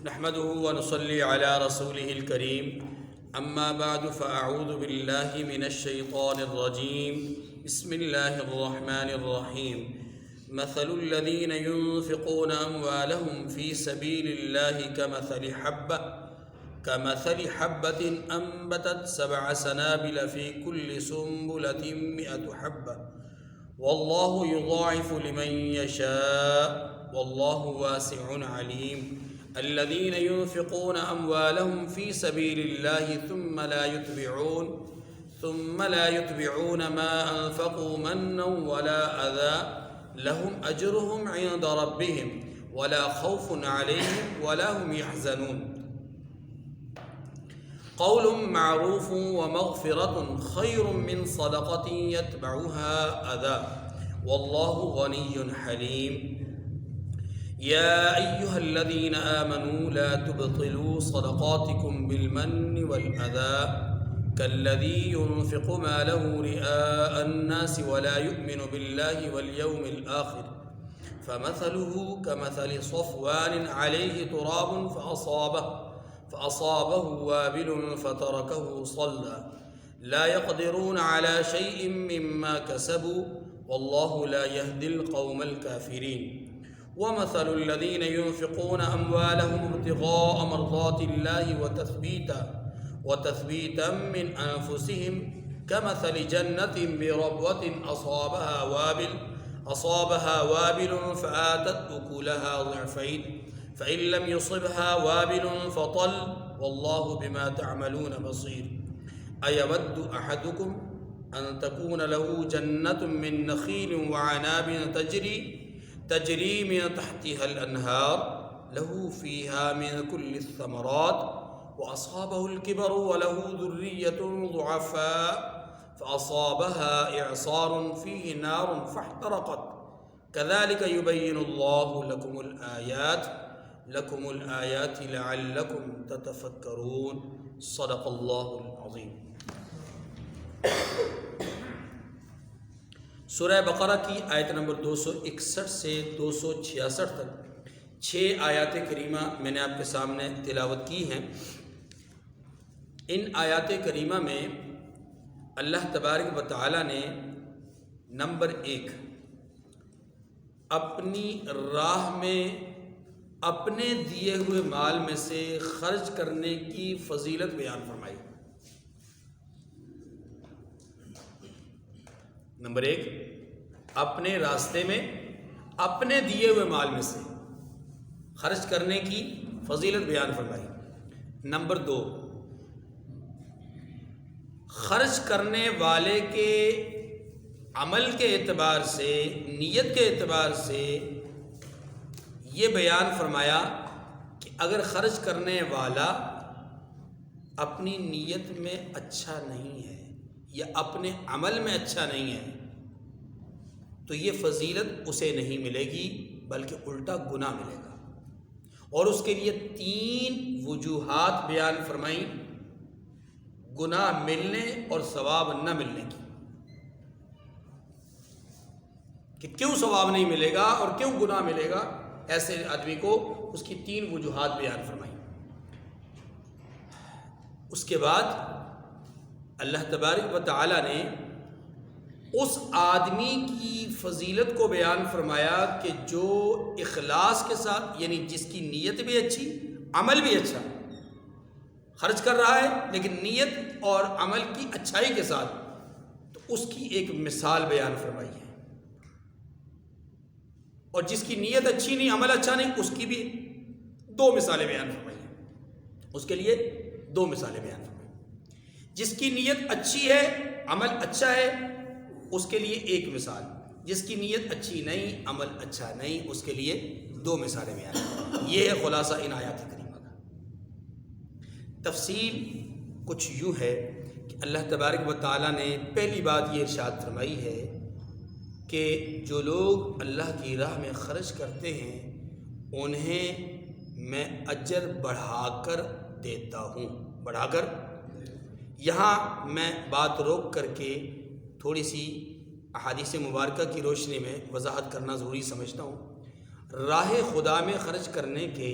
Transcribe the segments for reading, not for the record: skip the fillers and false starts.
نحمده ونصلي على رسوله الكريم أما بعد فأعوذ بالله من الشيطان الرجيم بسم الله الرحمن الرحيم مثل الذين ينفقون أموالهم في سبيل الله كمثل حبة أنبتت 7 سنابل في كل سنبلة 100 حبة والله يضاعف لمن يشاء والله واسع عليم الذين ينفقون أموالهم في سبيل الله ثم لا يتبعون ما أنفقوا منا ولا أذى لهم أجرهم عند ربهم ولا خوف عليهم ولا هم يحزنون قول معروف ومغفرة خير من صدقة يتبعها أذى والله غني حليم يا أيها الذين آمنوا لا تبطلوا صدقاتكم بالمن والأذى كالذي ينفق ماله رئاء الناس ولا يؤمن بالله واليوم الآخر فمثله كمثل صفوان عليه تراب فأصابه وابل فتركه صلدا لا يقدرون على شيء مما كسبوا والله لا يهدي القوم الكافرين ومثل الذين ينفقون أموالهم ابتغاء مرضات الله وتثبيتا من أنفسهم كمثل جنة بربوة أصابها وابل فآتت أكلها ضعفين فإن لم يصبها وابل فطل والله بما تعملون بصير أيود أحدكم أن تكون له جنة من نخيل وعناب تجري من تحتها الأنهار له فيها من كل الثمرات وأصابه الكبر وله ذرية ضعفاء فأصابها إعصار فيه نار فاحترقت كذلك يبين الله لكم الآيات لعلكم تتفكرون صدق الله العظيم۔ سورہ بقرہ کی آیت نمبر 261 سے 266 تک 6 آیات کریمہ میں نے آپ کے سامنے تلاوت کی ہیں۔ ان آیات کریمہ میں اللہ تبارک و تعالی نے نمبر 1 اپنی راہ میں اپنے دیے ہوئے مال میں سے خرچ کرنے کی فضیلت بیان فرمائی۔ نمبر 1 اپنے راستے میں اپنے دیے ہوئے مال میں سے خرچ کرنے کی فضیلت بیان فرمائی۔ نمبر 2 خرچ کرنے والے کے عمل کے اعتبار سے، نیت کے اعتبار سے یہ بیان فرمایا کہ اگر خرچ کرنے والا اپنی نیت میں اچھا نہیں ہے یا اپنے عمل میں اچھا نہیں ہے تو یہ فضیلت اسے نہیں ملے گی بلکہ الٹا گناہ ملے گا، اور اس کے لیے 3 وجوہات بیان فرمائیں گناہ ملنے اور ثواب نہ ملنے کی، کہ کیوں ثواب نہیں ملے گا اور کیوں گناہ ملے گا ایسے آدمی کو، اس کی 3 وجوہات بیان فرمائیں۔ اس کے بعد اللہ تبارک و تعالی نے اس آدمی کی فضیلت کو بیان فرمایا کہ جو اخلاص کے ساتھ، یعنی جس کی نیت بھی اچھی، عمل بھی اچھا، خرچ کر رہا ہے لیکن نیت اور عمل کی اچھائی کے ساتھ، تو اس کی ایک مثال بیان فرمائی ہے، اور جس کی نیت اچھی نہیں، عمل اچھا نہیں، اس کی بھی 2 مثالیں بیان فرمائی ہیں۔ اس کے لیے 2 مثالیں بیان فرمائی۔ جس کی نیت اچھی ہے، عمل اچھا ہے، اس کے لیے 1 مثال، جس کی نیت اچھی نہیں، عمل اچھا نہیں، اس کے لیے 2 مثالیں بیان فرمائی۔ یہ ہے خلاصہ ان آیات کریمہ کا۔ تفصیل کچھ یوں ہے کہ اللہ تبارک و تعالیٰ نے پہلی بات یہ ارشاد فرمائی ہے کہ جو لوگ اللہ کی راہ میں خرچ کرتے ہیں انہیں میں اجر بڑھا کر دیتا ہوں۔ بڑھا کر، یہاں میں بات روک کر کے تھوڑی سی احادیث مبارکہ کی روشنی میں وضاحت کرنا ضروری سمجھتا ہوں۔ راہ خدا میں خرچ کرنے کے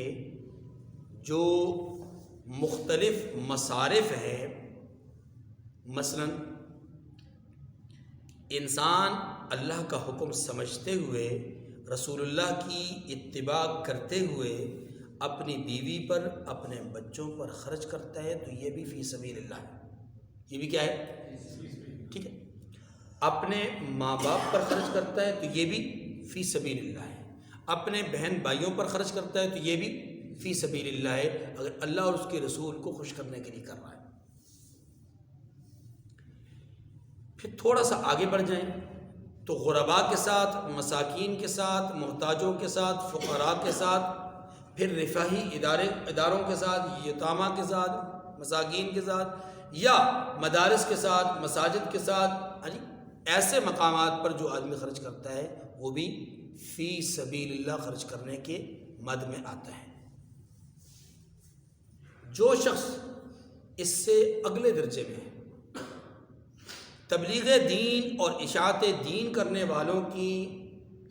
جو مختلف مصارف ہیں، مثلا انسان اللہ کا حکم سمجھتے ہوئے رسول اللہ کی اتباع کرتے ہوئے اپنی بیوی پر، اپنے بچوں پر خرچ کرتا ہے تو یہ بھی فی سبیل اللہ ہے، یہ بھی کیا ہے، ٹھیک ہے۔ اپنے ماں باپ پر خرچ کرتا ہے تو یہ بھی فی سبیل اللہ ہے، اپنے بہن بھائیوں پر خرچ کرتا ہے تو یہ بھی فی سبیل اللہ ہے، اگر اللہ اور اس کے رسول کو خوش کرنے کے لیے کر رہا ہے۔ پھر تھوڑا سا آگے بڑھ جائیں تو غرباء کے ساتھ، مساکین کے ساتھ، محتاجوں کے ساتھ، فقراء کے ساتھ، پھر رفاہی اداروں کے ساتھ، یتامہ کے ساتھ، مساکین کے ساتھ، یا مدارس کے ساتھ، مساجد کے ساتھ، ایسے مقامات پر جو آدمی خرچ کرتا ہے وہ بھی فی سبیل اللہ خرچ کرنے کے مد میں آتا ہے۔ جو شخص اس سے اگلے درجے میں ہے، تبلیغ دین اور اشاعت دین کرنے والوں کی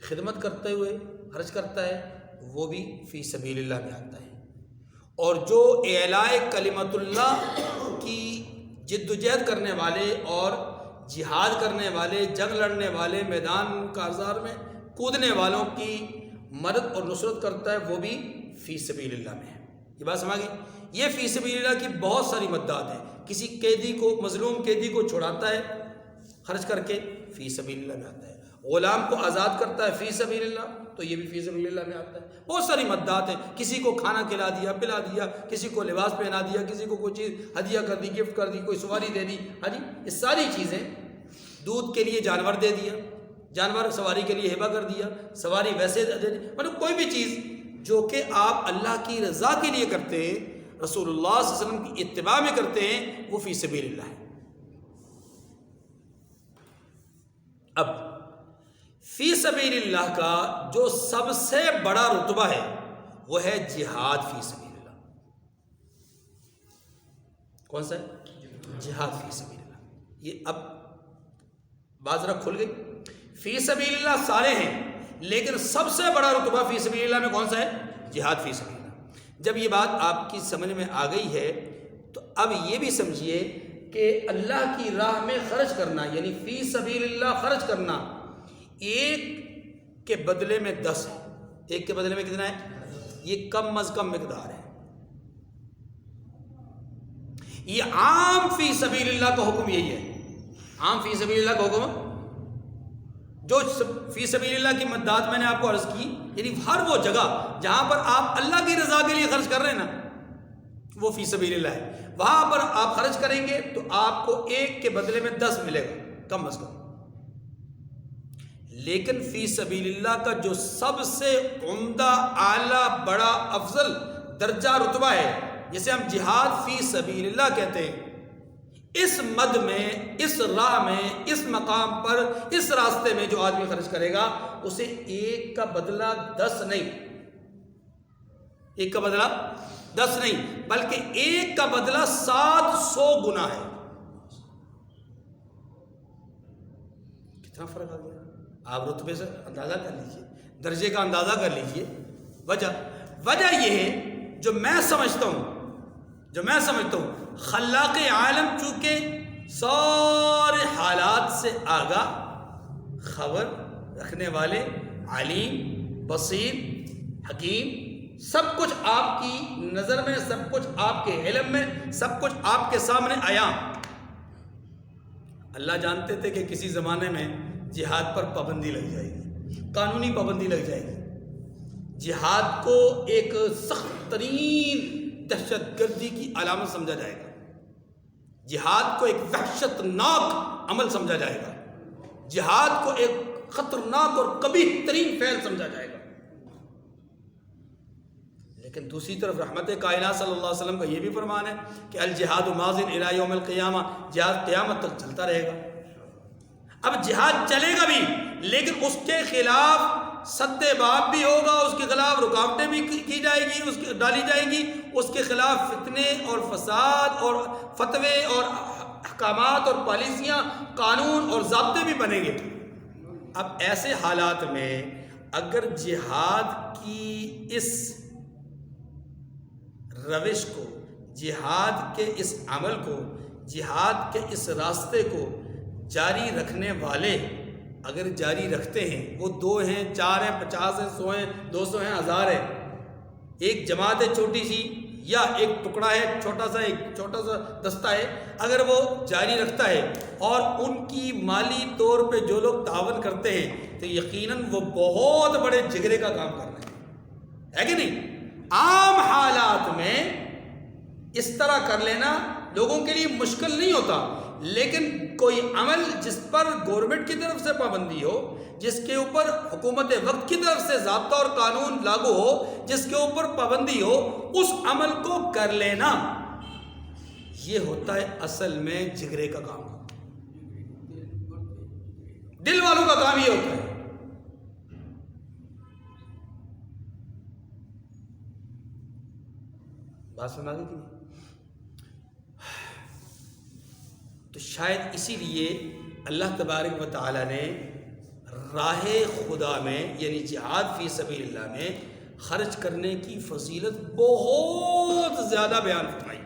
خدمت کرتے ہوئے خرچ کرتا ہے، وہ بھی فی سبیل اللہ میں آتا ہے۔ اور جو اعلاء کلمت اللہ کی جد و جہد کرنے والے اور جہاد کرنے والے، جنگ لڑنے والے، میدان کارزار میں کودنے والوں کی مدد اور نصرت کرتا ہے، وہ بھی فی سبیل اللہ میں ہے۔ یہ بات سمجھ گئی؟ یہ فی سبیل اللہ کی بہت ساری مدات ہیں۔ کسی قیدی کو، مظلوم قیدی کو چھڑاتا ہے خرچ کر کے، فی سبیل اللہ میں آتا ہے۔ غلام کو آزاد کرتا ہے فی سبیل اللہ، تو یہ بھی فی سبیل اللہ میں آتا ہے۔ بہت ساری مدات ہیں، کسی کو کھانا کھلا دیا، پلا دیا، کسی کو لباس پہنا دیا، کسی کو کوئی چیز ہدیہ کر دی، گفٹ کر دی، کوئی سواری دے دی، یہ ساری چیزیں، دودھ کے لیے جانور دے دیا، جانور سواری کے لیے ہبہ کر دیا، سواری ویسے دے دی، مطلب کوئی بھی چیز جو کہ آپ اللہ کی رضا کے لیے کرتے ہیں، رسول اللہ صلی اللہ علیہ وسلم کی اتباع میں کرتے ہیں، وہ فی سبیل اللہ ہے۔ اب فی سبیل اللہ کا جو سب سے بڑا رتبہ ہے وہ ہے جہاد فی سبیل اللہ۔ کون سا ہے؟ جہاد فی سبیل اللہ۔ یہ اب بات ذرا کھل گئی۔ فی سبیل اللہ سارے ہیں، لیکن سب سے بڑا رتبہ فی سبیل اللہ میں کون سا ہے؟ جہاد فی سبیل اللہ۔ جب یہ بات آپ کی سمجھ میں آ گئی ہے تو اب یہ بھی سمجھیے کہ اللہ کی راہ میں خرچ کرنا، یعنی فی سبیل اللہ خرچ کرنا، ایک کے بدلے میں 10 ہے۔ ایک کے بدلے میں کتنا ہے؟ یہ کم از کم مقدار ہے۔ یہ عام فی سبیل اللہ کا حکم یہی ہے، عام فی سبیل اللہ کا حکم جو فی سبیل اللہ کی مدات میں نے آپ کو عرض کی، یعنی ہر وہ جگہ جہاں پر آپ اللہ کی رضا کے لیے خرچ کر رہے ہیں نا، وہ فی سبیل اللہ ہے۔ وہاں پر آپ خرچ کریں گے تو آپ کو ایک کے بدلے میں 10 ملے گا کم از کم۔ لیکن فی سبیل اللہ کا جو سب سے عمدہ، اعلیٰ، بڑا، افضل درجہ رتبہ ہے، جسے ہم جہاد فی سبیل اللہ کہتے ہیں، اس مد میں، اس راہ میں، اس مقام پر، اس راستے میں جو آدمی خرچ کرے گا، اسے ایک کا بدلہ 10 نہیں، ایک کا بدلہ 10 نہیں، بلکہ ایک کا بدلہ 700 گنا ہے۔ کتنا فرق آ گیا؟ آپ رتبے سے اندازہ کر لیجئے، درجے کا اندازہ کر لیجئے۔ وجہ یہ ہے، جو میں سمجھتا ہوں، خلاق عالم چونکہ سارے حالات سے آگاہ، خبر رکھنے والے، علیم، بصیر، حکیم، سب کچھ آپ کی نظر میں، سب کچھ آپ کے علم میں، سب کچھ آپ کے سامنے آیا۔ اللہ جانتے تھے کہ کسی زمانے میں جہاد پر پابندی لگ جائے گی، قانونی پابندی لگ جائے گی، جہاد کو ایک سخت ترین دہشت گردی کی علامت سمجھا جائے گا، جہاد کو ایک وحشت ناک عمل سمجھا جائے گا، جہاد کو ایک خطرناک اور قبیح ترین فعل سمجھا جائے گا۔ لیکن دوسری طرف رحمت کائنات صلی اللہ علیہ وسلم کا یہ بھی فرمان ہے کہ الجہاد ماضٍ الی یوم القیامہ، جہاد قیامت تک چلتا رہے گا۔ اب جہاد چلے گا بھی، لیکن اس کے خلاف سد باب بھی ہوگا، اس کے خلاف رکاوٹیں بھی کی جائے گی، اس کی ڈالی جائیں گی، اس کے خلاف فتنے اور فساد اور فتوے اور احکامات اور پالیسیاں، قانون اور ضابطے بھی بنیں گے۔ اب ایسے حالات میں اگر جہاد کی اس روش کو، جہاد کے اس عمل کو، جہاد کے اس راستے کو جاری رکھنے والے اگر جاری رکھتے ہیں، وہ 2 ہیں، 4 ہیں، 50 ہیں، 100 ہیں، 200 ہیں، 1000 ہیں، ایک جماعت ہے چھوٹی سی، یا ایک ٹکڑا ہے چھوٹا سا، ایک چھوٹا سا دستہ ہے، اگر وہ جاری رکھتا ہے اور ان کی مالی طور پہ جو لوگ تعاون کرتے ہیں تو یقیناً وہ بہت بڑے جگرے کا کام کر رہے ہیں، ہے کہ نہیں؟ عام حالات میں اس طرح کر لینا لوگوں کے لیے مشکل نہیں ہوتا، لیکن کوئی عمل جس پر گورنمنٹ کی طرف سے پابندی ہو، جس کے اوپر حکومت وقت کی طرف سے ضابطہ اور قانون لاگو ہو، جس کے اوپر پابندی ہو، اس عمل کو کر لینا یہ ہوتا ہے اصل میں جگرے کا کام، دل والوں کا کام یہ ہوتا ہے۔ بات سنا گئی کہ نہیں؟ تو شاید اسی لیے اللہ تبارک و تعالی نے راہ خدا میں یعنی جہاد فی سبیل اللہ میں خرچ کرنے کی فضیلت بہت زیادہ بیان فرمائی،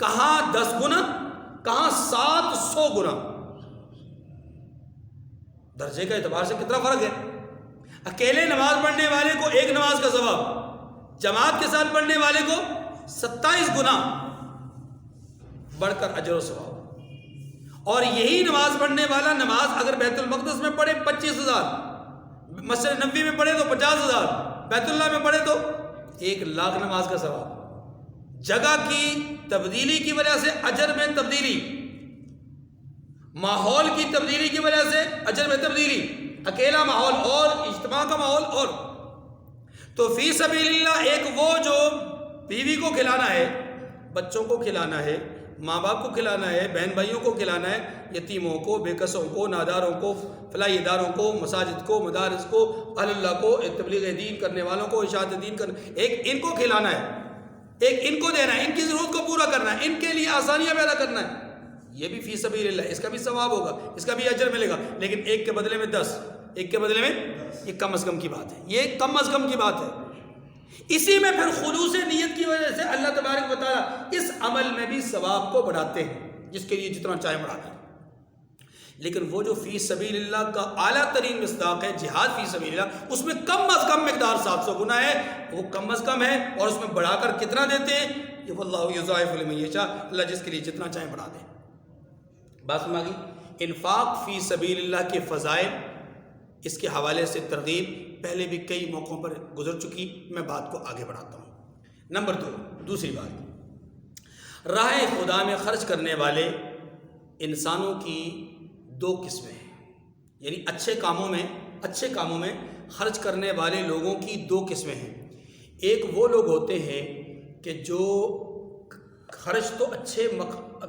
کہاں 10 گنا، کہاں 700 گنا، درجے کا اعتبار سے کتنا فرق ہے۔ اکیلے نماز پڑھنے والے کو 1 نماز کا ثواب، جماعت کے ساتھ پڑھنے والے کو 27 گنا بڑھ کر اجر و ثواب، اور یہی نماز پڑھنے والا نماز اگر بیت المقدس میں پڑھے 25,000، مسجد نبوی میں پڑھے تو 50,000، بیت اللہ میں پڑھے تو 1,00,000 نماز کا ثواب۔ جگہ کی تبدیلی کی وجہ سے اجر میں تبدیلی، ماحول کی تبدیلی کی وجہ سے اجر میں تبدیلی، اکیلا ماحول اور اجتماع کا ماحول اور۔ تو فی سبیل اللہ ایک وہ جو بیوی کو کھلانا ہے، بچوں کو کھلانا ہے، ماں باپ کو کھلانا ہے، بہن بھائیوں کو کھلانا ہے، یتیموں کو، بے کسوں کو، ناداروں کو، فلاحی اداروں کو، مساجد کو، مدارس کو، اہل اللہ کو، تبلیغ دین کرنے والوں کو، اشاعت دین کرنے، ایک ان کو کھلانا ہے، ایک ان کو دینا ہے، ان کی ضرورت کو پورا کرنا ہے، ان کے لیے آسانیاں پیدا کرنا ہے، یہ بھی فی سبیل اللہ، اس کا بھی ثواب ہوگا، اس کا بھی اجر ملے گا، لیکن ایک کے بدلے میں 10، ایک کے بدلے میں، یہ کم از کم کی بات ہے، یہ کم از کم کی بات ہے۔ اسی میں پھر خلوص نیت کی وجہ سے اللہ تبارک و تعالی اس عمل میں بھی ثواب کو بڑھاتے ہیں، جس کے لیے جتنا چاہے بڑھا دیں۔ لیکن وہ جو فی سبیل اللہ کا اعلیٰ ترین مصداق ہے، جہاد فی سبیل اللہ، اس میں کم از کم مقدار 700 گنا ہے، وہ کم از کم ہے، اور اس میں بڑھا کر کتنا دیتے ہیں؟ یہ واللہ یضاعف لمن یشاء، اللہ جس کے لیے جتنا چاہے بڑھا دے۔ بات سمجھ گئی؟ انفاق فی سبیل اللہ کے فضائل، اس کے حوالے سے ترغیب پہلے بھی کئی موقعوں پر گزر چکی، میں بات کو آگے بڑھاتا ہوں۔ نمبر 2، دوسری بات، راہ خدا میں خرچ کرنے والے انسانوں کی 2 قسمیں ہیں، یعنی اچھے کاموں میں خرچ کرنے والے لوگوں کی 2 قسمیں ہیں۔ ایک وہ لوگ ہوتے ہیں کہ جو خرچ تو اچھے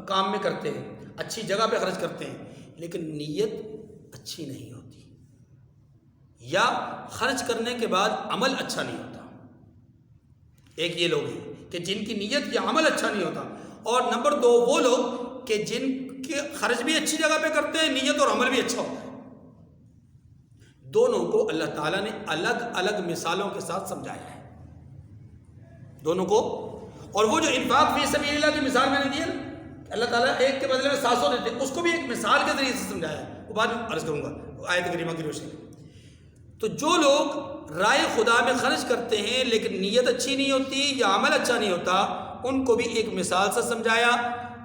کام میں کرتے ہیں، اچھی جگہ پہ خرچ کرتے ہیں، لیکن نیت اچھی نہیں ہوتی، یا خرچ کرنے کے بعد عمل اچھا نہیں ہوتا۔ ایک یہ لوگ ہیں کہ جن کی نیت یا عمل اچھا نہیں ہوتا، اور نمبر 2 وہ لوگ کہ جن کے خرچ بھی اچھی جگہ پہ کرتے ہیں، نیت اور عمل بھی اچھا ہوتا ہے۔ دونوں کو اللہ تعالیٰ نے الگ الگ مثالوں کے ساتھ سمجھایا ہے، دونوں کو۔ اور وہ جو انفاق فی سبیل اللہ کی مثال میں نے دی ہے نا، اللہ تعالیٰ ایک کے بدلے میں 700 دیتے ہیں، اس کو بھی ایک مثال کے ذریعے سے سمجھایا ہے، وہ بعد میں عرض کروں گا آیت کریمہ کی روشنی میں۔ تو جو لوگ رائے خدا میں خرچ کرتے ہیں لیکن نیت اچھی نہیں ہوتی یا عمل اچھا نہیں ہوتا، ان کو بھی ایک مثال سے سمجھایا۔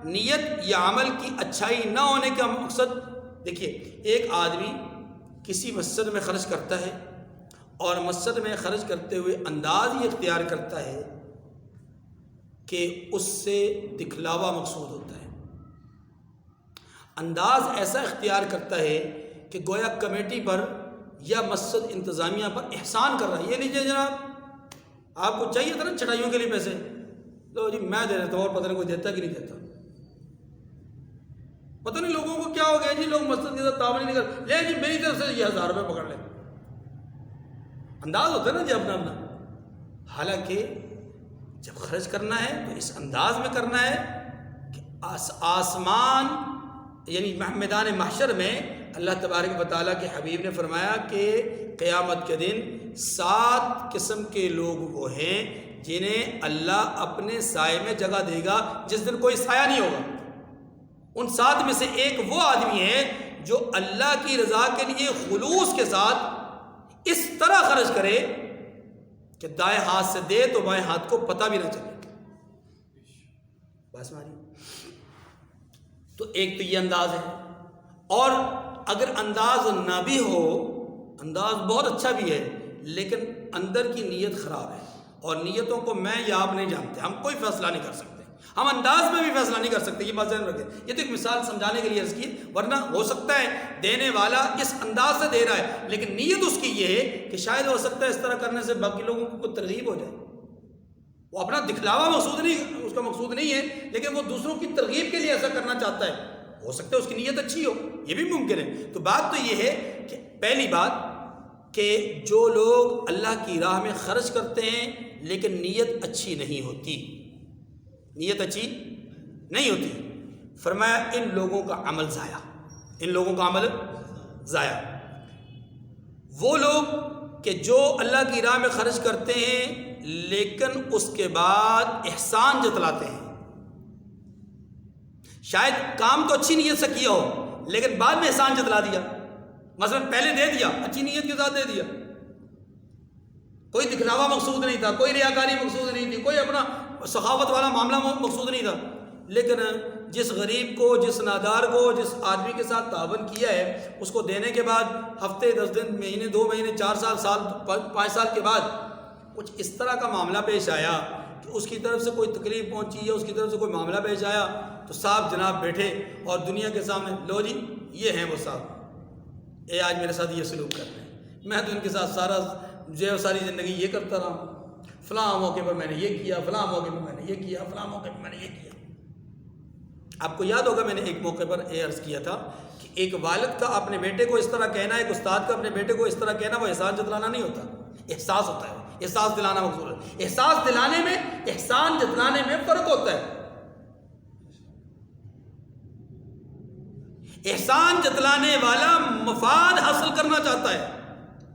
نیت یا عمل کی اچھائی نہ ہونے کا مقصد، دیکھیے، ایک آدمی کسی مسجد میں خرچ کرتا ہے اور مسجد میں خرچ کرتے ہوئے انداز یہ اختیار کرتا ہے کہ اس سے دکھلاوا مقصود ہوتا ہے، انداز ایسا اختیار کرتا ہے کہ گویا کمیٹی پر یا مسجد انتظامیہ پر احسان کر رہا ہے، یہ لیجیے جناب، آپ کو چاہیے تھا نا چٹائیوں کے لیے پیسے، لو جی میں دے دیتا ہوں، اور پتہ نہیں کوئی دیتا کہ نہیں دیتا، پتہ نہیں لوگوں کو کیا ہو گیا جی، لوگ مسجد کے ساتھ تعاون نہیں کر، لے جی میری طرف سے یہ 1000 روپے پکڑ لیں، انداز ہوتا ہے نا جی اپنا اپنا۔ حالانکہ جب خرچ کرنا ہے تو اس انداز میں کرنا ہے کہ آسمان یعنی میدان محشر میں اللہ تبارک و تعالیٰ کے حبیب نے فرمایا کہ قیامت کے دن 7 قسم کے لوگ وہ ہیں جنہیں اللہ اپنے سائے میں جگہ دے گا جس دن کوئی سایہ نہیں ہوگا۔ ان 7 میں سے ایک وہ آدمی ہے جو اللہ کی رضا کے لیے خلوص کے ساتھ اس طرح خرچ کرے کہ دائیں ہاتھ سے دے تو بائیں ہاتھ کو پتہ بھی نہ چلے۔ بس ماری تو ایک تو یہ انداز ہے، اور اگر انداز نہ بھی ہو، انداز بہت اچھا بھی ہے لیکن اندر کی نیت خراب ہے، اور نیتوں کو میں یا آپ نہیں جانتے، ہم کوئی فیصلہ نہیں کر سکتے، ہم انداز میں بھی فیصلہ نہیں کر سکتے، یہ بات ذہن رکھیں۔ یہ تو ایک مثال سمجھانے کے لیے عرض کی، ورنہ ہو سکتا ہے دینے والا اس انداز سے دے رہا ہے لیکن نیت اس کی یہ ہے کہ شاید ہو سکتا ہے اس طرح کرنے سے باقی لوگوں کو کوئی ترغیب ہو جائے، وہ اپنا دکھلاوا مقصود نہیں، اس کا مقصود نہیں ہے لیکن وہ دوسروں کی ترغیب کے لیے ایسا کرنا چاہتا ہے، ہو سکتا ہے اس کی نیت اچھی ہو، یہ بھی ممکن ہے۔ تو بات تو یہ ہے کہ پہلی بات کہ جو لوگ اللہ کی راہ میں خرچ کرتے ہیں لیکن نیت اچھی نہیں ہوتی، نیت اچھی نہیں ہوتی، فرمایا ان لوگوں کا عمل ضائع، ان لوگوں کا عمل ضائع۔ وہ لوگ کہ جو اللہ کی راہ میں خرچ کرتے ہیں لیکن اس کے بعد احسان جتلاتے ہیں، شاید کام تو اچھی نیت سے کیا ہو لیکن بعد میں احسان جتلا دیا، مثلا پہلے دے دیا اچھی نیت کے ساتھ دے دیا، کوئی دکھلاوا مقصود نہیں تھا، کوئی ریاکاری مقصود نہیں تھی، کوئی اپنا سخاوت والا معاملہ مقصود نہیں تھا، لیکن جس غریب کو، جس نادار کو، جس آدمی کے ساتھ تعاون کیا ہے اس کو دینے کے بعد ہفتے 10 دن، مہینے 2 مہینے، 4 سال 5 سال کے بعد کچھ اس طرح کا معاملہ پیش آیا کہ اس کی طرف سے کوئی تکلیف پہنچی یا اس کی طرف سے کوئی معاملہ پیش آیا تو صاحب جناب بیٹھے اور دنیا کے سامنے، لو جی یہ ہیں وہ صاحب، آج میرے ساتھ یہ سلوک کر رہے ہیں، میں تو ان کے ساتھ ساری زندگی یہ کرتا رہا ہوں، فلاں موقع پر میں نے یہ کیا، فلاں موقع پر میں نے یہ کیا، فلاں موقع پر میں نے یہ کیا۔ آپ کو یاد ہوگا میں نے ایک موقع پر یہ عرض کیا تھا کہ ایک والد کا اپنے بیٹے کو اس طرح کہنا، ایک استاد کا اپنے بیٹے کو اس طرح کہنا، وہ احسان جتلانا نہیں ہوتا، احساس ہوتا ہے، احساس دلانا مقصود ہے۔ احساس دلانے میں، احسان جتلانے میں فرق ہوتا ہے۔ احسان جتلانے والا مفاد حاصل کرنا چاہتا ہے،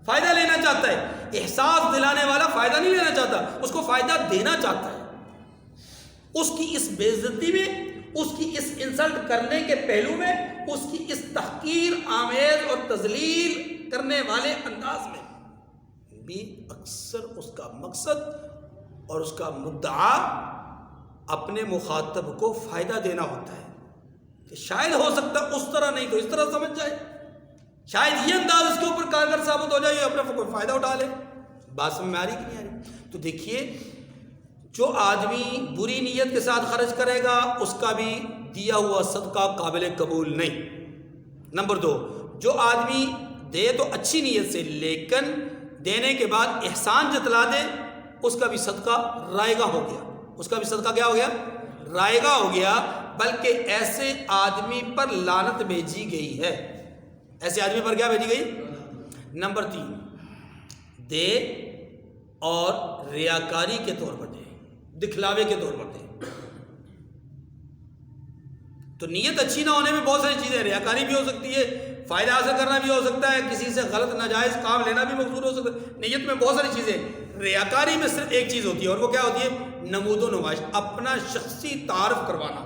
فائدہ لینا چاہتا ہے، احساس دلانے والا فائدہ نہیں لینا چاہتا، اس کو فائدہ دینا چاہتا ہے۔ اس کی اس بے عزتی میں، اس کی اس انسلٹ کرنے کے پہلو میں، اس کی اس تحقیر آمیز اور تذلیل کرنے والے انداز میں بھی اکثر اس کا مقصد اور اس کا مدعا اپنے مخاطب کو فائدہ دینا ہوتا ہے کہ شاید ہو سکتا ہے اس طرح نہیں تو اس طرح سمجھ جائے، شاید یہ انداز اس کے اوپر کارگر ثابت ہو جائے، اپنا کوئی فائدہ اٹھا لے۔ بات سمجھ میں آ رہی کہ نہیں آ رہی؟ تو دیکھیے، جو آدمی بری نیت کے ساتھ خرچ کرے گا اس کا بھی دیا ہوا صدقہ قابل قبول نہیں۔ نمبر 2، جو آدمی دے تو اچھی نیت سے لیکن دینے کے بعد احسان جتلا دے، اس کا بھی صدقہ رائگاں ہو گیا، اس کا بھی صدقہ کیا ہو گیا؟ رائگاں ہو گیا، بلکہ ایسے آدمی پر لعنت بھیجی گئی ہے۔ ایسے آدمی پر کیا بھیجی گئی؟ نمبر 3، دے اور ریاکاری کے طور پر دے، دکھلاوے کے طور پر دے۔ تو نیت اچھی نہ ہونے میں بہت ساری چیزیں، ریاکاری بھی ہو سکتی ہے، فائدہ حاصل کرنا بھی ہو سکتا ہے، کسی سے غلط ناجائز کام لینا بھی مقصود ہو سکتا ہے، نیت میں بہت ساری چیزیں۔ ریاکاری میں صرف ایک چیز ہوتی ہے اور وہ کیا ہوتی ہے؟ نمود و نمائش، اپنا شخصی تعارف کروانا۔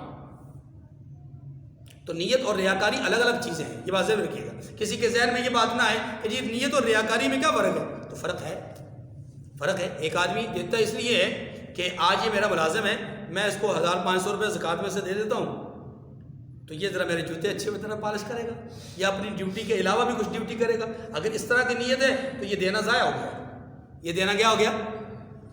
تو نیت اور ریاکاری الگ الگ چیزیں ہیں، یہ بات ذہن رکھیے گا، کسی کے ذہن میں یہ بات نہ آئے کہ جی نیت اور ریاکاری میں کیا فرق ہے؟ تو فرق ہے۔ ایک آدمی دیتا اس لیے ہے کہ آج یہ میرا ملازم ہے، میں اس کو 1500 روپے زکوٰۃ میں سے دے دیتا ہوں تو یہ ذرا میرے جوتے اچھے طرح پالش کرے گا یا اپنی ڈیوٹی کے علاوہ بھی کچھ ڈیوٹی کرے گا۔ اگر اس طرح کی نیت ہے تو یہ دینا ضائع ہو گیا، یہ دینا کیا ہو گیا؟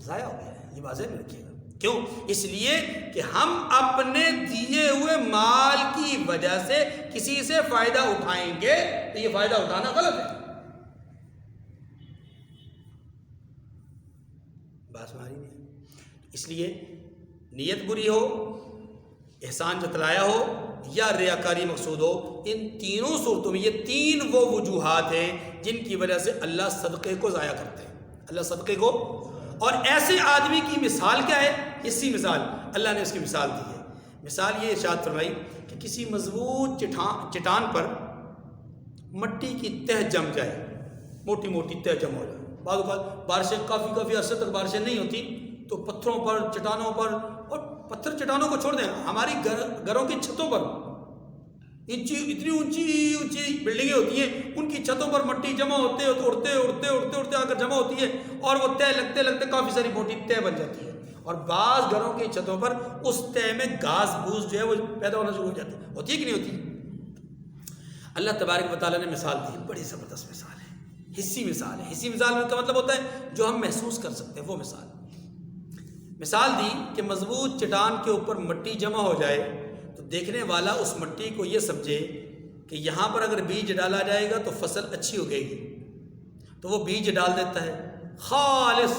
ضائع ہو گیا ہے۔ یہ واضح میں رکھیے گا، کیوں؟ اس لیے کہ ہم اپنے دیے ہوئے مال کی وجہ سے کسی سے فائدہ اٹھائیں گے تو یہ فائدہ اٹھانا غلط ہے۔ بات ہماری نہیں، اس لیے نیت بری ہو، احسان جتلایا ہو یا ریاکاری مقصود ہو، ان تینوں صورتوں میں یہ 3 وہ وجوہات ہیں جن کی وجہ سے اللہ صدقے کو ضائع کرتے ہیں، اللہ صدقے کو۔ اور ایسے آدمی کی مثال کیا ہے؟ اسی مثال اللہ نے اس کی مثال دی ہے۔ مثال یہ ارشاد فرمائی کہ کسی مضبوط چٹان پر مٹی کی تہ جم جائے، موٹی موٹی تہ جم ہو جائے. بعض اوقات بارشیں کافی عرصے تک بارشیں نہیں ہوتی تو پتھروں پر، چٹانوں پر، اور پتھر چٹانوں کو چھوڑ دیں، ہماری گھروں کی چھتوں پر اتنی اونچی بلڈنگیں ہوتی ہیں، ان کی چھتوں پر مٹی جمع ہوتے اڑتے آ کر جمع ہوتی ہے اور وہ تہ لگتے کافی ساری موٹی تہ بن جاتی ہے. اور بعض گھروں کی چھتوں پر اس تہ میں گھاس بھوس جو ہے وہ پیدا ہونا شروع ہو جاتی ہے. ہوتی ہے کہ نہیں ہوتی؟ اللہ تبارک و تعالیٰ نے مثال دی، بڑی زبردست مثال ہے، حصی مثال ہے. حصی مثال کا مطلب ہوتا ہے جو ہم محسوس کر سکتے ہیں، وہ مثال دی کہ مضبوط چٹان کے اوپر مٹی جمع ہو جائے تو دیکھنے والا اس مٹی کو یہ سمجھے کہ یہاں پر اگر بیج ڈالا جائے گا تو فصل اچھی اگے گی، تو وہ بیج ڈال دیتا ہے، خالص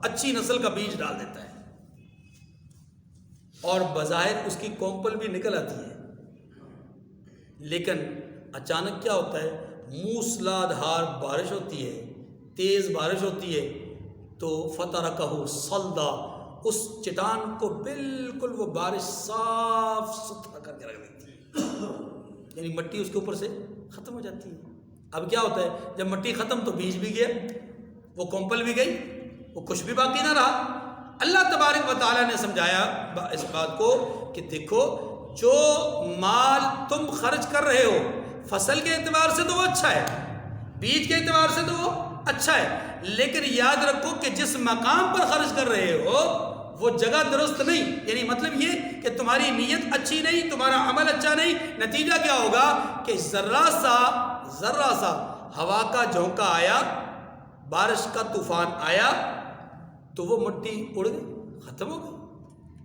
اچھی نسل کا بیج ڈال دیتا ہے، اور بظاہر اس کی کونپل بھی نکل آتی ہے. لیکن اچانک کیا ہوتا ہے، موسلا دھار بارش ہوتی ہے، تیز بارش ہوتی ہے، تو فترکہ صلدا، اس چٹان کو بالکل وہ بارش صاف ستھرا کر کے رکھ دیتی ہے، یعنی مٹی اس کے اوپر سے ختم ہو جاتی ہے. اب کیا ہوتا ہے، جب مٹی ختم تو بیج بھی گیا، وہ کونپل بھی گئی، وہ کچھ بھی باقی نہ رہا. اللہ تبارک و تعالیٰ نے سمجھایا اس بات کو کہ دیکھو جو مال تم خرچ کر رہے ہو فصل کے اعتبار سے تو وہ اچھا ہے، بیج کے اعتبار سے تو وہ اچھا ہے، لیکن یاد رکھو کہ جس مقام پر خرچ کر رہے ہو وہ جگہ درست نہیں. یعنی مطلب یہ کہ تمہاری نیت اچھی نہیں، تمہارا عمل اچھا نہیں، نتیجہ کیا ہوگا کہ ذرہ سا ہوا کا جھونکا آیا، بارش کا طوفان آیا تو وہ مٹی اڑ گئی، ختم ہو گئی.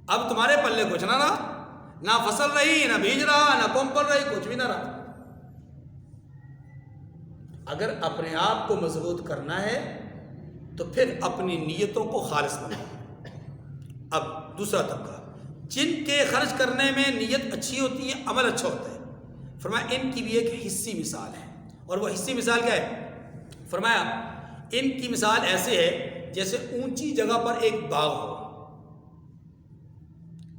اب تمہارے پلے کچھ نہ رہا، نہ فصل رہی، نہ بیج رہا، نہ کونپل رہی، کچھ بھی نہ رہا. اگر اپنے آپ کو مضبوط کرنا ہے تو پھر اپنی نیتوں کو خالص بناؤ. اب دوسرا طبقہ جن کے خرچ کرنے میں نیت اچھی ہوتی ہے، عمل اچھا ہوتا ہے، فرمایا ان کی بھی ایک حصی مثال ہے. اور وہ حصی مثال کیا ہے؟ فرمایا ان کی مثال ایسے ہے جیسے اونچی جگہ پر ایک باغ ہو.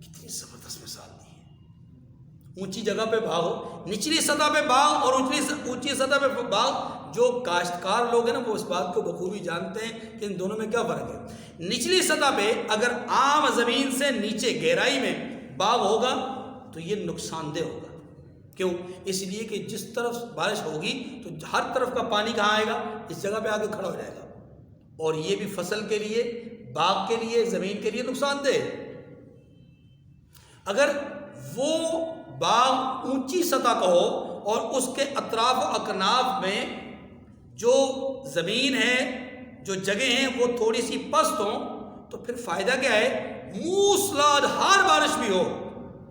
کتنی زبردست مثال دی ہے. اونچی جگہ پہ باغ ہو، نچلی سطح پہ باغ اور اونچی سطح پہ باغ. جو کاشتکار لوگ ہیں نا وہ اس بات کو بخوبی جانتے ہیں کہ ان دونوں میں کیا فرق ہے. نچلی سطح پہ اگر عام زمین سے نیچے گہرائی میں باغ ہوگا تو یہ نقصان دہ ہوگا. کیوں؟ اس لیے کہ جس طرف بارش ہوگی تو ہر طرف کا پانی کہاں آئے گا؟ اس جگہ پہ آ کے کھڑا ہو جائے گا، اور یہ بھی فصل کے لیے، باغ کے لیے، زمین کے لیے نقصان دہ. اگر وہ باغ اونچی سطح کا ہو اور اس کے اطراف و اکناف میں جو زمین ہے، جو جگہ ہیں وہ تھوڑی سی پست ہوں تو پھر فائدہ کیا ہے؟ موسلادھار بارش بھی ہو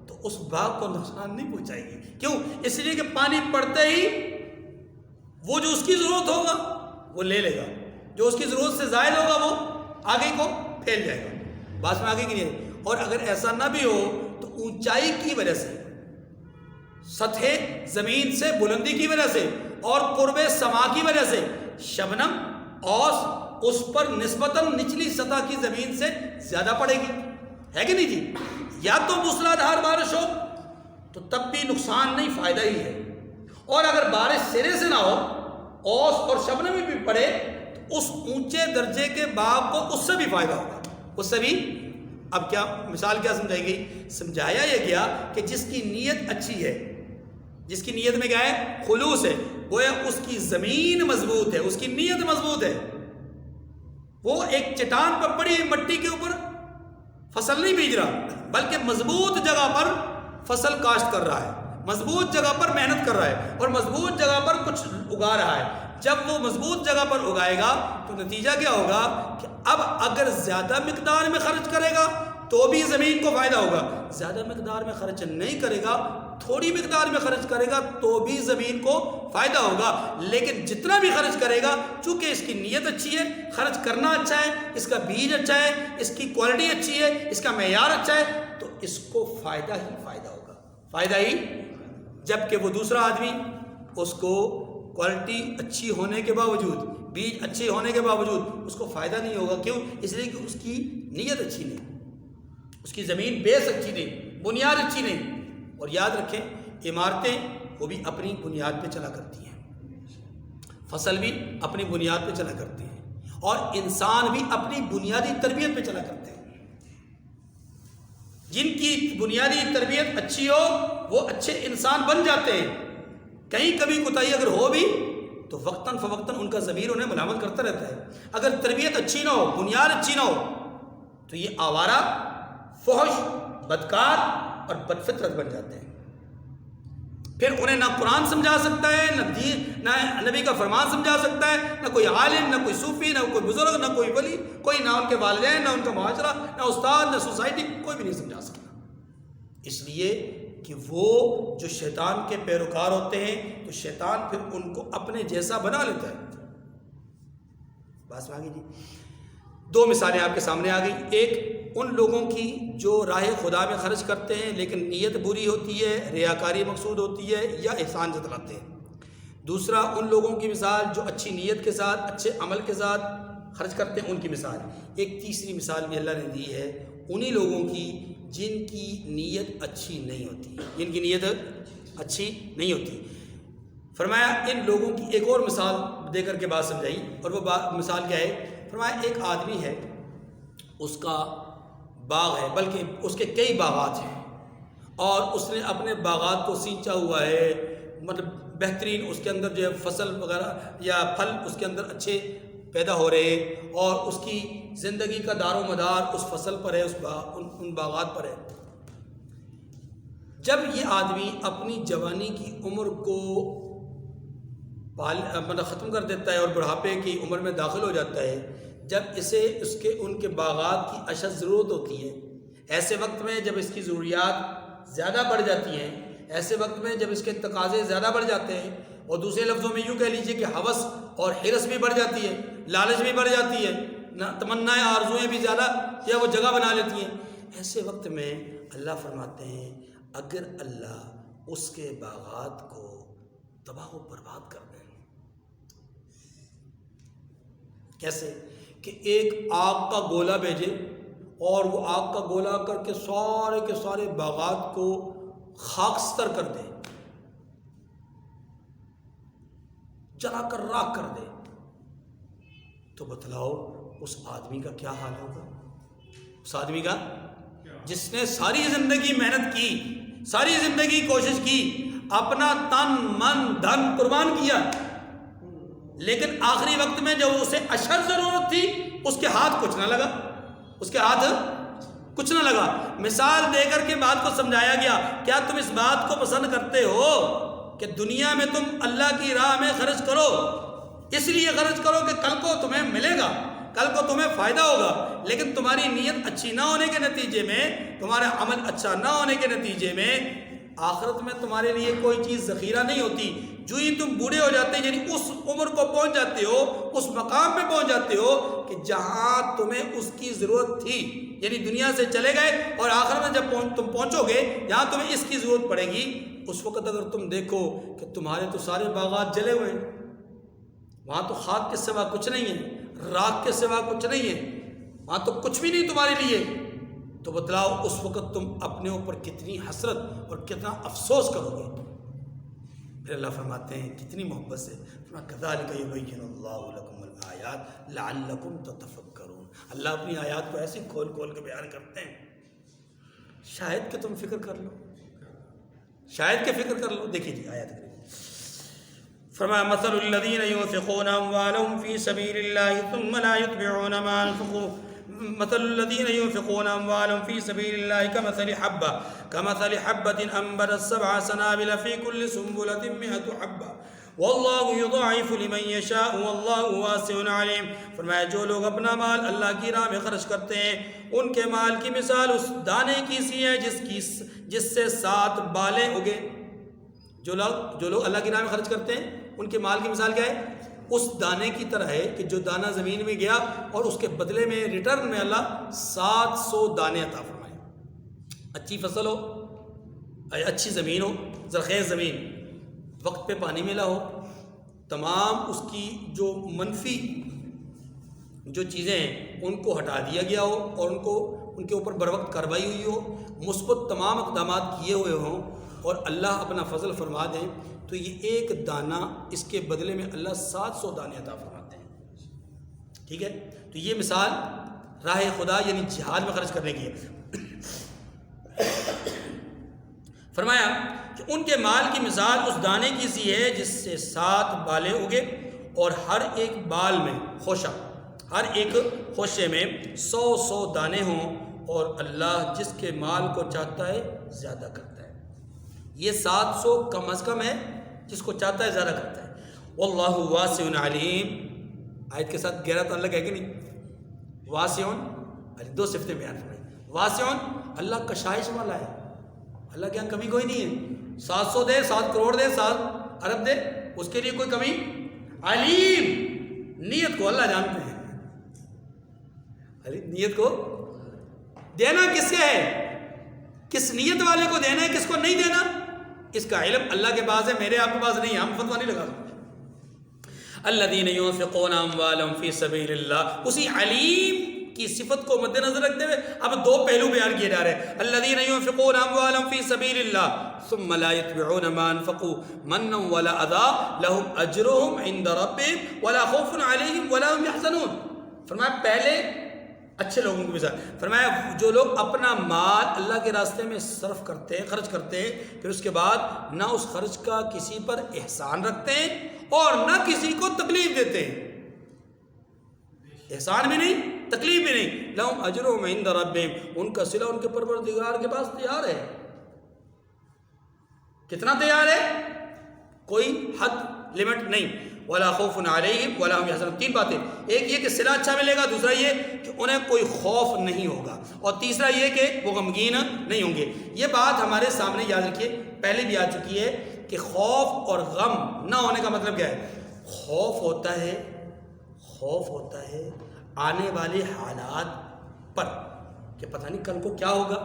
تو اس باغ کو نقصان نہیں پہنچائے گی. کیوں؟ اس لیے کہ پانی پڑتے ہی وہ جو اس کی ضرورت ہوگا وہ لے لے گا، جو اس کی ضرورت سے زائد ہوگا وہ آگے کو پھیل جائے گا. بعض میں آگے کی نہیں. اور اگر ایسا نہ بھی ہو تو اونچائی کی وجہ سے، سطح زمین سے بلندی کی وجہ سے اور قرب سما کی وجہ سے شبنم اوس اس پر نسبتاً نچلی سطح کی زمین سے زیادہ پڑے گی، ہے کہ نہیں جی؟ یا تو موسلادھار بارش ہو تو تب بھی نقصان نہیں، فائدہ ہی ہے. اور اگر بارش سرے سے نہ ہو، اوس اور شبنم میں بھی پڑے تو اس اونچے درجے کے باغ کو اس سے بھی فائدہ ہوگا، اس سے بھی. اب کیا مثال کیا سمجھائی گئی؟ سمجھایا یہ گیا کہ جس کی نیت اچھی ہے، جس کی نیت میں کیا ہے؟ خلوص ہے، گویا اس کی زمین مضبوط ہے، اس کی نیت مضبوط ہے. وہ ایک چٹان پر پڑی مٹی کے اوپر فصل نہیں بیج رہا، بلکہ مضبوط جگہ پر فصل کاشت کر رہا ہے، مضبوط جگہ پر محنت کر رہا ہے اور مضبوط جگہ پر کچھ اگا رہا ہے. جب وہ مضبوط جگہ پر اگائے گا تو نتیجہ کیا ہوگا کہ اب اگر زیادہ مقدار میں خرچ کرے گا تو بھی زمین کو فائدہ ہوگا، زیادہ مقدار میں خرچ نہیں کرے گا، تھوڑی مقدار میں خرچ کرے گا تو بھی زمین کو فائدہ ہوگا. لیکن جتنا بھی خرچ کرے گا، چونکہ اس کی نیت اچھی ہے، خرچ کرنا اچھا ہے، اس کا بیج اچھا ہے، اس کی کوالٹی اچھی ہے، اس کا معیار اچھا ہے، تو اس کو فائدہ ہی فائدہ ہوگا، فائدہ ہی. جبکہ وہ دوسرا آدمی، اس کو کوالٹی اچھی ہونے کے باوجود، بیج اچھے ہونے کے باوجود اس کو فائدہ نہیں ہوگا. کیوں؟ اس لیے کہ اس کی نیت اچھی نہیں، اس کی زمین بیس اچھی نہیں، بنیاد اچھی نہیں. اور یاد رکھیں عمارتیں وہ بھی اپنی بنیاد پہ چلا کرتی ہیں، فصل بھی اپنی بنیاد پہ چلا کرتے ہیں، اور انسان بھی اپنی بنیادی تربیت پہ چلا کرتے ہیں۔ جن کی بنیادی تربیت اچھی ہو وہ اچھے انسان بن جاتے ہیں، کہیں کبھی کوتاہی اگر ہو بھی تو وقتاً فوقتاً ان کا ضمیر انہیں ملامت کرتا رہتا ہے۔ اگر تربیت اچھی نہ ہو، بنیاد اچھی نہ ہو، تو یہ آوارہ، فحش، بدکار اور بدفطرت بن جاتے ہیں۔ پھر انہیں نہ قرآن سمجھا سکتا ہے، نہ دین، نہ نبی کا فرمان سمجھا سکتا ہے، نہ کوئی عالم، نہ کوئی صوفی، نہ کوئی بزرگ، نہ کوئی ولی، کوئی، نہ ان کے والدین، نہ ان کا معاشرہ، نہ استاد، نہ سوسائٹی، کوئی بھی نہیں سمجھا سکتا۔ اس لیے کہ وہ جو شیطان کے پیروکار ہوتے ہیں تو شیطان پھر ان کو اپنے جیسا بنا لیتا ہے۔ بات آگے جی، دو مثالیں آپ کے سامنے آ گئی۔ ایک ان لوگوں کی جو راہ خدا میں خرچ کرتے ہیں لیکن نیت بری ہوتی ہے، ریاکاری مقصود ہوتی ہے یا احسان جتلاتے ہیں۔ دوسرا ان لوگوں کی مثال جو اچھی نیت کے ساتھ، اچھے عمل کے ساتھ خرچ کرتے ہیں، ان کی مثال۔ ایک تیسری مثال بھی اللہ نے دی ہے انہی لوگوں کی جن کی نیت اچھی نہیں ہوتی، جن کی نیت اچھی نہیں ہوتی۔ فرمایا ان لوگوں کی ایک اور مثال دے کر کے بات سمجھائی، اور وہ مثال کیا ہے؟ فرمایا ایک آدمی ہے، اس کا باغ ہے، بلکہ اس کے کئی باغات ہیں، اور اس نے اپنے باغات کو سینچا ہوا ہے، مطلب بہترین اس کے اندر جو ہے فصل وغیرہ یا پھل اس کے اندر اچھے پیدا ہو رہے ہیں، اور اس کی زندگی کا دار و مدار اس فصل پر ہے، ان باغات پر ہے۔ جب یہ آدمی اپنی جوانی کی عمر کو مطلب ختم کر دیتا ہے اور بڑھاپے کی عمر میں داخل ہو جاتا ہے، جب اسے ان کے باغات کی اشد ضرورت ہوتی ہے، ایسے وقت میں جب اس کی ضروریات زیادہ بڑھ جاتی ہیں، ایسے وقت میں جب اس کے تقاضے زیادہ بڑھ جاتے ہیں، اور دوسرے لفظوں میں یوں کہہ لیجئے کہ ہوس اور حرص بھی بڑھ جاتی ہے، لالچ بھی بڑھ جاتی ہے، تمنائیں آرزوئیں بھی زیادہ یا وہ جگہ بنا لیتی ہیں، ایسے وقت میں اللہ فرماتے ہیں اگر اللہ اس کے باغات کو تباہ و برباد کر دیں۔ کیسے؟ کہ ایک آگ کا گولہ بھیجے اور وہ آگ کا گولہ کر کے سارے باغات کو خاکستر کر دے، جلا کر راکھ کر دے، تو بتلاؤ اس آدمی کا کیا حال ہوگا؟ اس آدمی کا جس نے ساری زندگی محنت کی، ساری زندگی کوشش کی، اپنا تن من دھن قربان کیا، لیکن آخری وقت میں جب اسے اشد ضرورت تھی اس کے ہاتھ کچھ نہ لگا، اس کے ہاتھ کچھ نہ لگا۔ مثال دے کر کے بات کو سمجھایا گیا، کیا تم اس بات کو پسند کرتے ہو کہ دنیا میں تم اللہ کی راہ میں خرچ کرو، اس لیے خرچ کرو کہ کل کو تمہیں ملے گا، کل کو تمہیں فائدہ ہوگا، لیکن تمہاری نیت اچھی نہ ہونے کے نتیجے میں، تمہارا عمل اچھا نہ ہونے کے نتیجے میں آخرت میں تمہارے لیے کوئی چیز ذخیرہ نہیں ہوتی۔ جو ہی تم بوڑھے ہو جاتے ہیں، یعنی اس عمر کو پہنچ جاتے ہو، اس مقام پہ پہنچ جاتے ہو کہ جہاں تمہیں اس کی ضرورت تھی، یعنی دنیا سے چلے گئے اور آخر میں جب تم پہنچو گے جہاں تمہیں اس کی ضرورت پڑے گی، اس وقت اگر تم دیکھو کہ تمہارے تو سارے باغات جلے ہوئے ہیں، وہاں تو خاک کے سوا کچھ نہیں ہے، راکھ کے سوا کچھ نہیں ہے، وہاں تو کچھ بھی نہیں تمہارے لیے، تو بتلاؤ اس وقت تم اپنے اوپر کتنی حسرت اور کتنا افسوس کرو گے۔ پھر اللہ فرماتے ہیں کتنی محبت سے، كَذَلِكَ يُبَيِّنُ اللَّهُ لَكُمُ الْآيَاتِ لَعَلَّكُمْ تَتَفَكَّرُونَ۔ اللہ اپنی آیات کو ایسی کھول کھول کے بیان کرتے ہیں شاید کہ تم فکر کر لو، شاید کہ فکر کر لو۔ دیکھیے جی آیات فرمایا مثل الذین ينفقون اموالهم في سبيل الله ثم لا يتبعون ما انفقوا مثل الذين ينفقون اموالهم في سبيل الله كمثل حبة انبتت 7 سنابل في كل سنبلة 100 حبة والله يضاعف لمن يشاء والله واسع عليم۔ فرمایا جو لوگ اپنا مال اللہ کی راہ میں خرچ کرتے ہیں ان کے مال کی مثال اس دانے کی سی ہے جس سے 7 بالیں اگے۔ جو لوگ اللہ کی راہ میں خرچ کرتے ہیں ان کے مال کی مثال کیا ہے؟ اس دانے کی طرح ہے کہ جو دانہ زمین میں گیا اور اس کے بدلے میں ریٹرن میں اللہ 700 دانے عطا فرمائے۔ اچھی فصل ہو، اچھی زمین ہو، زرخیز زمین، وقت پہ پانی ملا ہو، تمام اس کی جو منفی جو چیزیں ہیں ان کو ہٹا دیا گیا ہو اور ان کے اوپر بر وقت کارروائی ہوئی ہو، مثبت تمام اقدامات کیے ہوئے ہوں، اور اللہ اپنا فضل فرما دیں تو یہ ایک دانہ اس کے بدلے میں اللہ 700 دانے عطا فرماتے ہیں. ٹھیک ہے، تو یہ مثال راہ خدا یعنی جہاد میں خرچ کرنے کی ہے. فرمایا کہ ان کے مال کی مثال اس دانے کی سی ہے جس سے 7 بالیں اگے اور ہر ایک بال میں خوشہ، ہر ایک خوشے میں 100 دانے ہوں، اور اللہ جس کے مال کو چاہتا ہے زیادہ کرتا ہے. یہ 700 کم از کم ہے، جس کو چاہتا ہے زیادہ کرتا ہے. واللہ واسع علیم. آیت کے ساتھ گہرا تعلق ہے کہ نہیں؟ واسع، 2 صفتیں بیان فرمائی. واسع، اللہ کشائش والا ہے، اللہ کے یہاں کمی کوئی نہیں ہے. 700 دے، 7 کروڑ دے، 7 ارب دے، اس کے لیے کوئی کمی. علیم، نیت کو اللہ جانتے ہیں. نیت کو دینا کس کے ہے، کس نیت والے کو دینا ہے، کس کو نہیں دینا، اس کا علم اللہ کے پاس ہے، میرے آپ کے پاس نہیں ہے. ہم فتویٰ نہیں لگا سکتے. الذین ينفقون اموالهم فی سبیل اللہ، اسی علیم کی صفت کو مد نظر رکھتے ہوئے اب 2 پہلو بیان کیے جا رہے ہیں. الذین ينفقون اموالهم فی سبیل اللہ ثم لا يتبعون ما انفقوا منا ولا اذى لهم اجرهم عند ربهم ولا خوف علیہم ولا هم يحزنون. فرمایا پہلے اچھے لوگوں کی مثال. فرمایا جو لوگ اپنا مال اللہ کے راستے میں صرف کرتے ہیں، خرچ کرتے ہیں، پھر اس کے بعد نہ اس خرچ کا کسی پر احسان رکھتے ہیں اور نہ کسی کو تکلیف دیتے ہیں. احسان بھی نہیں، تکلیف بھی نہیں. لہم اجرہم عند ربہم، ان کا صلہ ان کے پروردگار کے پاس تیار ہے. کتنا تیار ہے؟ کوئی حد لمٹ نہیں. ولا خوف علیہم ولا هم يحزنون. 3 باتیں، ایک یہ کہ صلہ اچھا ملے گا، دوسرا یہ کہ انہیں کوئی خوف نہیں ہوگا، اور تیسرا یہ کہ وہ غمگین نہیں ہوں گے. یہ بات ہمارے سامنے یاد رکھیے، پہلے بھی آ چکی ہے کہ خوف اور غم نہ ہونے کا مطلب کیا ہے. خوف ہوتا ہے آنے والے حالات پر کہ پتہ نہیں کل کو کیا ہوگا،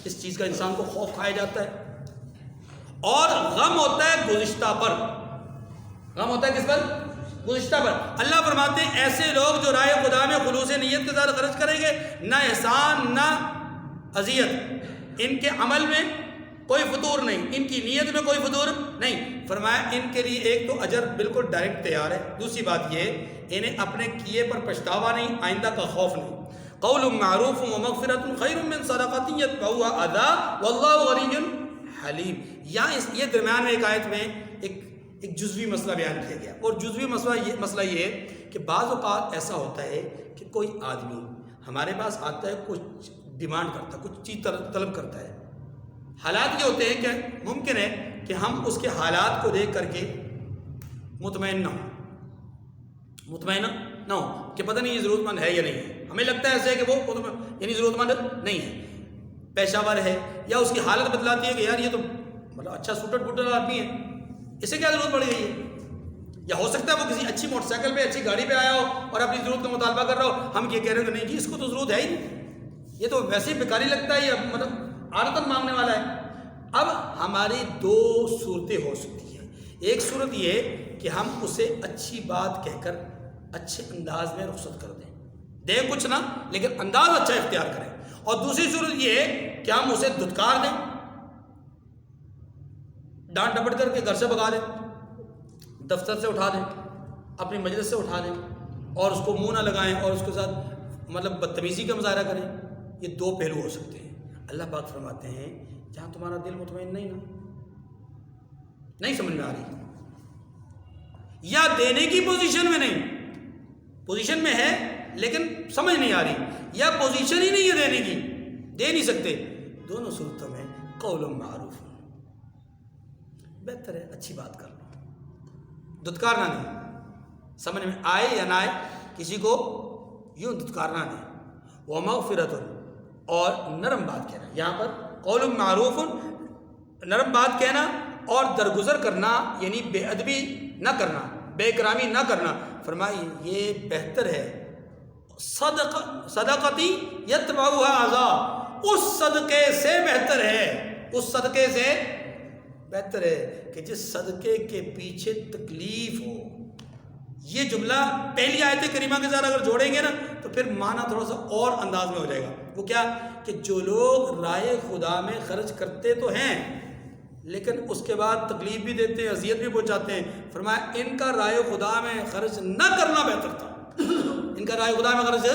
اس چیز کا انسان کو خوف کھایا جاتا ہے. اور غم ہوتا ہے گزشتہ پر. غم ہوتا ہے کس پر؟ گزشتہ پر. اللہ فرماتے ہیں ایسے لوگ جو راہ خدا میں خلوص نیت کے ساتھ خرچ کریں گے، نہ احسان نہ اذیت، ان کے عمل میں کوئی فطور نہیں، ان کی نیت میں کوئی فطور نہیں. فرمایا ان کے لیے ایک تو اجر بالکل ڈائریکٹ تیار ہے، دوسری بات یہ انہیں اپنے کیے پر پچھتاوا نہیں، آئندہ کا خوف نہیں. قول معروف ومغفرۃ خیر من صدقۃ یتبعها اذى واللہ غنی حلیم. یہ درمیان میں ایک آیت میں ایک جزوی مسئلہ بیان کیا گیا، اور جزوی مسئلہ یہ ہے کہ بعض اوقات ایسا ہوتا ہے کہ کوئی آدمی ہمارے پاس آتا ہے، کچھ ڈیمانڈ کرتا ہے، کچھ چیز طلب کرتا ہے. حالات یہ ہوتے ہیں کہ ممکن ہے کہ ہم اس کے حالات کو دیکھ کر کے مطمئن نہ ہو کہ پتہ نہیں یہ ضرورت مند ہے یا نہیں ہے. ہمیں لگتا ہے ایسے کہ وہ یعنی ضرورت مند نہیں ہے، پیشہ ور ہے، یا اس کی حالت بتلاتی ہے کہ یار یہ تو مطلب اچھا سوٹڈ بوٹڈ آدمی ہے، اسے کیا ضرورت پڑ گئی ہے. یا ہو سکتا ہے وہ کسی اچھی موٹر سائیکل پہ اچھی گاڑی پہ آیا ہو اور اپنی ضرورت کا مطالبہ کر رہا ہو. ہم یہ کہہ رہے ہیں کہ نہیں جی اس کو تو ضرورت ہے ہی نہیں، یہ تو ویسے ہی بیکاری لگتا ہے، یہ مطلب عادتاً مانگنے والا ہے. اب ہماری 2 صورتیں ہو سکتی ہیں. ایک صورت یہ کہ ہم اسے اچھی بات کہہ کر اچھے انداز میں رخصت کر دیں کچھ نہ، لیکن انداز اچھا اختیار کریں. اور دوسری صورت یہ کہ ہم اسے دھتکار دیں، ڈانٹ ڈپٹ کر کے گھر سے بھگا دیں، دفتر سے اٹھا دیں، اپنی مجلس سے اٹھا دیں، اور اس کو منہ نہ لگائیں اور اس کے ساتھ مطلب بدتمیزی کا مظاہرہ کریں. یہ 2 پہلو ہو سکتے ہیں. اللہ پاک فرماتے ہیں جہاں تمہارا دل مطمئن نہیں سمجھ میں آ رہی، یا دینے کی پوزیشن میں نہیں، پوزیشن میں ہے لیکن سمجھ نہیں آ رہی، یا پوزیشن ہی نہیں ہے دینے کی، دے نہیں سکتے، دونوں صورتوں میں قول معروف، بہتر ہے اچھی بات کر لو، دھتکارنا نہیں. سمجھ میں آئے یا نہ آئے کسی کو یوں دھتکارنا نہیں. ومغفرۃ، اور نرم بات کہنا. یہاں پر قول معروف، نرم بات کہنا اور درگزر کرنا، یعنی بے ادبی نہ کرنا، بے اکرامی نہ کرنا. فرمائی یہ بہتر ہے. صدقتی یتبعها اذى، اس صدقے سے بہتر ہے، اس صدقے سے بہتر ہے کہ جس صدقے کے پیچھے تکلیف ہو. یہ جملہ پہلی آیت کریمہ کے ساتھ اگر جوڑیں گے نا تو پھر معنی تھوڑا سا اور انداز میں ہو جائے گا. وہ کیا کہ جو لوگ رائے خدا میں خرچ کرتے تو ہیں لیکن اس کے بعد تکلیف بھی دیتے ہیں، اذیت بھی پہنچاتے ہیں. فرمایا ان کا رائے خدا میں خرچ نہ کرنا بہتر تھا. ان کا رائے خدا میں خرچ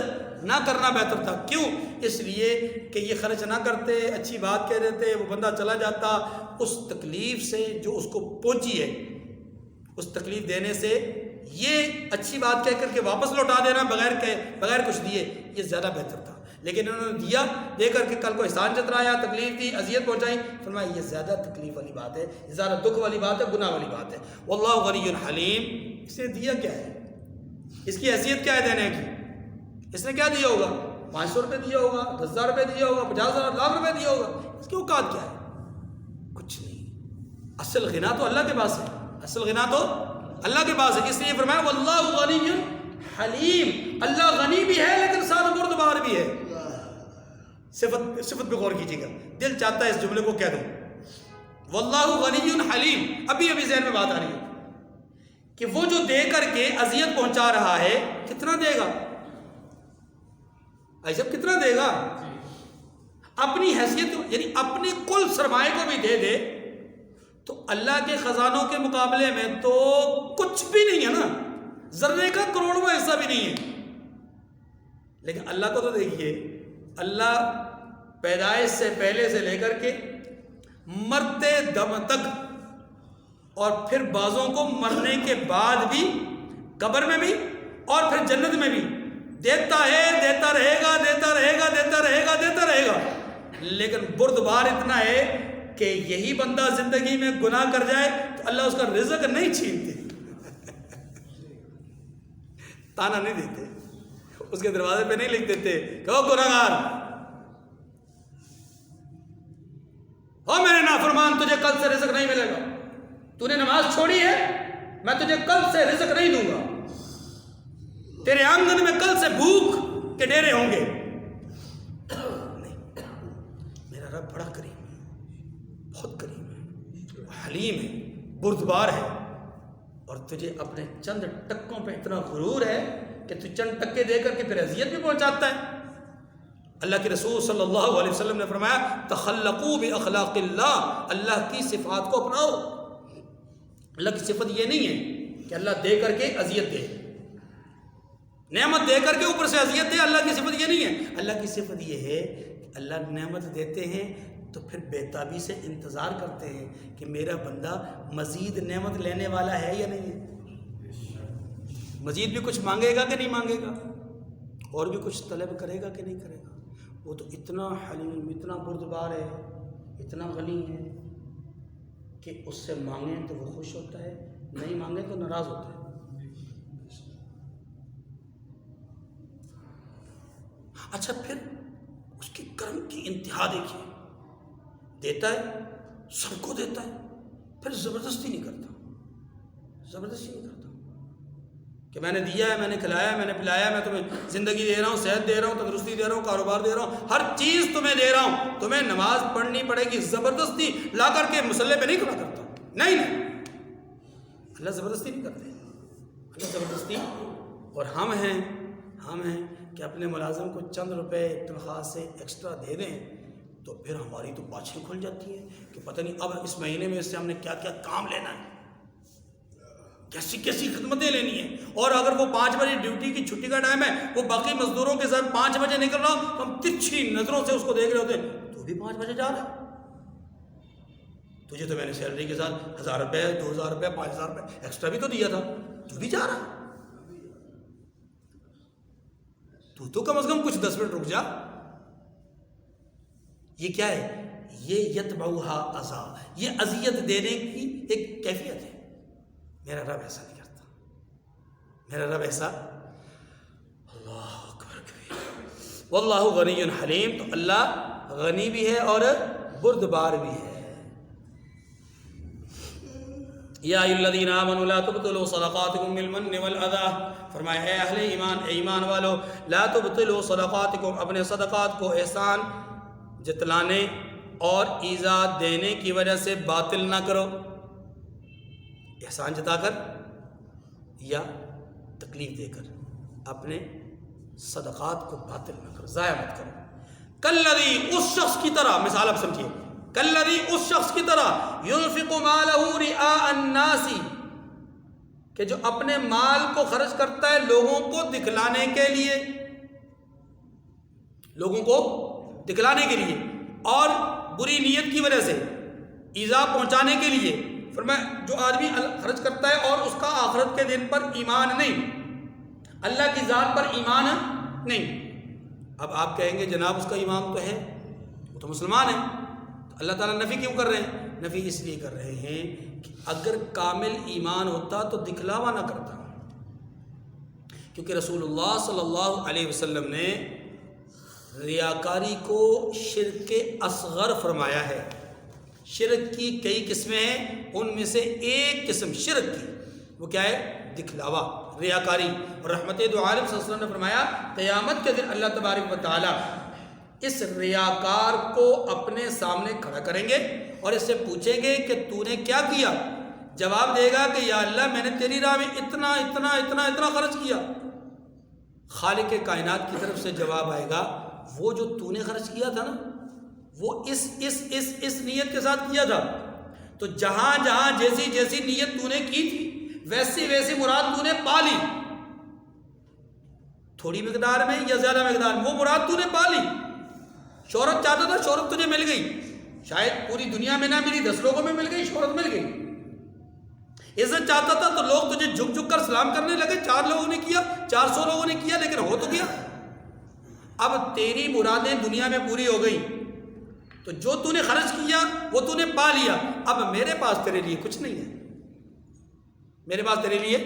نہ کرنا بہتر تھا. کیوں؟ اس لیے کہ یہ خرچ نہ کرتے، اچھی بات کہہ دیتے، وہ بندہ چلا جاتا. اس تکلیف سے جو اس کو پہنچی ہے، اس تکلیف دینے سے یہ اچھی بات کہہ کر کے واپس لوٹا دینا بغیر کچھ دیے، یہ زیادہ بہتر تھا. لیکن انہوں نے دیا، دے کر کے کل کو احسان جترایا، تکلیف دی، اذیت پہنچائی. فرمایا یہ زیادہ تکلیف والی بات ہے، زیادہ دکھ والی بات ہے، گناہ والی بات ہے. واللہ غنی حلیم. اس نے دیا کیا ہے؟ اس کی حیثیت کیا ہے دینے کی؟ اس نے کیا دیا ہوگا؟ 500 روپے دیا ہوگا، 10,000 روپے دیا ہوگا، 50,000 لاکھ روپے دیا ہوگا. اس کی اوقات کیا ہے؟ کچھ نہیں. اصل غنا تو اللہ کے پاس ہے، اصل غنا تو اللہ کے پاس ہے. اس لیے فرمایا واللہ غنی حلیم. اللہ غنی بھی ہے لیکن ساتھ بردبار بھی ہے. صفت پہ غور کیجیے گا. دل چاہتا ہے اس جملے کو کہہ دوں، واللہ غنی حلیم. ابھی ذہن میں بات آ رہی ہے کہ وہ جو دے کر کے اذیت پہنچا رہا ہے کتنا دے گا؟ عجب کتنا دے گا؟ اپنی حیثیت یعنی اپنے کل سرمایہ کو بھی دے دے تو اللہ کے خزانوں کے مقابلے میں تو کچھ بھی نہیں ہے نا، ذرے کا کروڑواں حصہ بھی نہیں ہے. لیکن اللہ کو تو دیکھیے، اللہ پیدائش سے پہلے سے لے کر کے مرتے دم تک، اور پھر بعضوں کو مرنے کے بعد بھی، قبر میں بھی اور پھر جنت میں بھی دیتا ہے، دیتا رہے گا، دیتا رہے گا، دیتا رہے گا، دیتا رہے گا. لیکن بردبار اتنا ہے کہ یہی بندہ زندگی میں گناہ کر جائے تو اللہ اس کا رزق نہیں چھینتے، تانا نہیں دیتے، اس کے دروازے پہ نہیں لکھ دیتے کہ او گناہ گار، او میرے نافرمان، تجھے کل سے رزق نہیں ملے گا، تو نے نماز چھوڑی ہے، میں تجھے کل سے رزق نہیں دوں گا، تیرے آنگن میں کل سے بھوک کے ڈیرے ہوں گے. نہیں، میرا رب بڑا کریم ہے، بہت کریم ہے، حلیم ہے، بردبار ہے. اور تجھے اپنے چند ٹکوں پہ اتنا غرور ہے کہ تو چند ٹکے دے کر کے پھر اذیت بھی پہنچاتا ہے. اللہ کے رسول صلی اللہ علیہ وسلم نے فرمایا تخلقوا باخلاق اللہ. اللہ کی صفات کو اپناؤ. اللہ کی صفت یہ نہیں ہے کہ اللہ دے کر کے اذیت دے، نعمت دے کر کے اوپر سے اذیت دے. اللہ کی صفت یہ نہیں ہے. اللہ کی صفت یہ ہے کہ اللہ نعمت دیتے ہیں تو پھر بےتابی سے انتظار کرتے ہیں کہ میرا بندہ مزید نعمت لینے والا ہے یا نہیں ہے، مزید بھی کچھ مانگے گا کہ نہیں مانگے گا، اور بھی کچھ طلب کرے گا کہ نہیں کرے گا. وہ تو اتنا حلیم، اتنا بردبار ہے، اتنا غنی ہے کہ اس سے مانگیں تو وہ خوش ہوتا ہے، نہیں مانگیں تو ناراض ہوتا ہے. اچھا پھر اس کے کرم کی انتہا دیکھیے، دیتا ہے، سب کو دیتا ہے، پھر زبردستی نہیں کرتا، زبردستی نہیں کرتا کہ میں نے دیا ہے، میں نے کھلایا، میں نے پلایا، میں تمہیں زندگی دے رہا ہوں، صحت دے رہا ہوں، تندرستی دے رہا ہوں، کاروبار دے رہا ہوں، ہر چیز تمہیں دے رہا ہوں، تمہیں نماز پڑھنی پڑے گی. زبردستی لا کر کے مسلح پہ نہیں کھڑا کرتا. نہیں، اللہ زبردستی نہیں کرتے. اللہ زبردستی. اور ہم ہیں کہ اپنے ملازم کو چند روپے تنخواہ سے ایکسٹرا دے دیں تو پھر ہماری تو باچھیں کھل جاتی ہیں کہ پتہ نہیں اب اس مہینے میں اس سے ہم نے کیا کیا کام لینا ہے، کیسی کیسی خدمتیں لینی ہیں. اور اگر وہ 5 بجے ڈیوٹی کی چھٹی کا ٹائم ہے، وہ باقی مزدوروں کے ساتھ 5 بجے نکل رہا ہوں، ہم ترچھی نظروں سے اس کو دیکھ رہے ہوتے ہیں، تو بھی 5 بجے جا رہا ہے، تجھے تو میں نے سیلری کے ساتھ 1,000 روپے 2,000 روپے 5,000 روپے ایکسٹرا بھی تو دیا تھا، تو بھی جا رہا، تو کم از کم کچھ 10 منٹ رک جا. یہ کیا ہے؟ یہ یتبعھا عذاب، یہ اذیت دینے کی ایک کیفیت ہے. میرا رب ایسا نہیں کرتا، میرا رب ایسا. اللہ اکبر کبیر. واللہ غنی حلیم. تو اللہ غنی بھی ہے اور بردبار بھی ہے. یا ایھا الذین آمنوا لا تبطلوا صدقاتکم بالمن والاذی. فرمایا اے اہل ایمان، اے ایمان والو، لا تبطلوا صدقاتکم، اپنے صدقات کو احسان جتلانے اور ایذا دینے کی وجہ سے باطل نہ کرو. احسان جتا کر یا تکلیف دے کر اپنے صدقات کو باطل نہ کرو، ضائع مت کرو. کالذی، اس شخص کی طرح، مثال اب سمجھیے، کالذی اس شخص کی طرح ينفق مالہ رئاء الناس کہ جو اپنے مال کو خرچ کرتا ہے لوگوں کو دکھلانے کے لیے، لوگوں کو دکھلانے کے لیے اور بری نیت کی وجہ سے ایذا پہنچانے کے لیے۔ فرمایا جو آدمی خرچ کرتا ہے اور اس کا آخرت کے دن پر ایمان نہیں، اللہ کی ذات پر ایمان نہیں۔ اب آپ کہیں گے جناب اس کا ایمان تو ہے، وہ تو مسلمان ہے، تو اللہ تعالیٰ نفی کیوں کر رہے ہیں؟ نفی اس لیے کر رہے ہیں کہ اگر کامل ایمان ہوتا تو دکھلاوا نہ کرتا، کیونکہ رسول اللہ صلی اللہ علیہ وسلم نے ریاکاری کو شرک اصغر فرمایا ہے۔ شرک کی کئی قسمیں ہیں، ان میں سے ایک قسم شرک کی وہ کیا ہے؟ دکھلاوا، ریاکاری۔ اور رحمت دو عالم صلی اللہ علیہ وسلم نے فرمایا قیامت کے دن اللہ تبارک و تعالی اس ریاکار کو اپنے سامنے کھڑا کریں گے اور اس سے پوچھیں گے کہ تو نے کیا کیا؟ جواب دے گا کہ یا اللہ میں نے تیری راہ میں اتنا اتنا اتنا اتنا خرچ کیا۔ خالق کائنات کی طرف سے جواب آئے گا وہ جو تو نے خرچ کیا تھا نا وہ اس نیت کے ساتھ کیا تھا، تو جہاں جہاں جیسی جیسی نیت تو نے کی تھی ویسی ویسی مراد تو نے پا لی، تھوڑی مقدار میں یا زیادہ مقدار میں وہ مراد تو نے پا لی۔ شہرت چاہتا تھا، شہرت تجھے مل گئی، شاید پوری دنیا میں نہ ملی، 10 لوگوں میں مل گئی، شہرت مل گئی۔ عزت چاہتا تھا تو لوگ تجھے جھک جھک کر سلام کرنے لگے، 4 لوگوں نے کیا، 400 لوگوں نے کیا، لیکن ہو تو گیا۔ اب تیری مرادیں دنیا میں پوری ہو گئی تو جو تو نے خرچ کیا وہ تو نے پا لیا، اب میرے پاس تیرے لیے کچھ نہیں ہے، میرے پاس تیرے لیے۔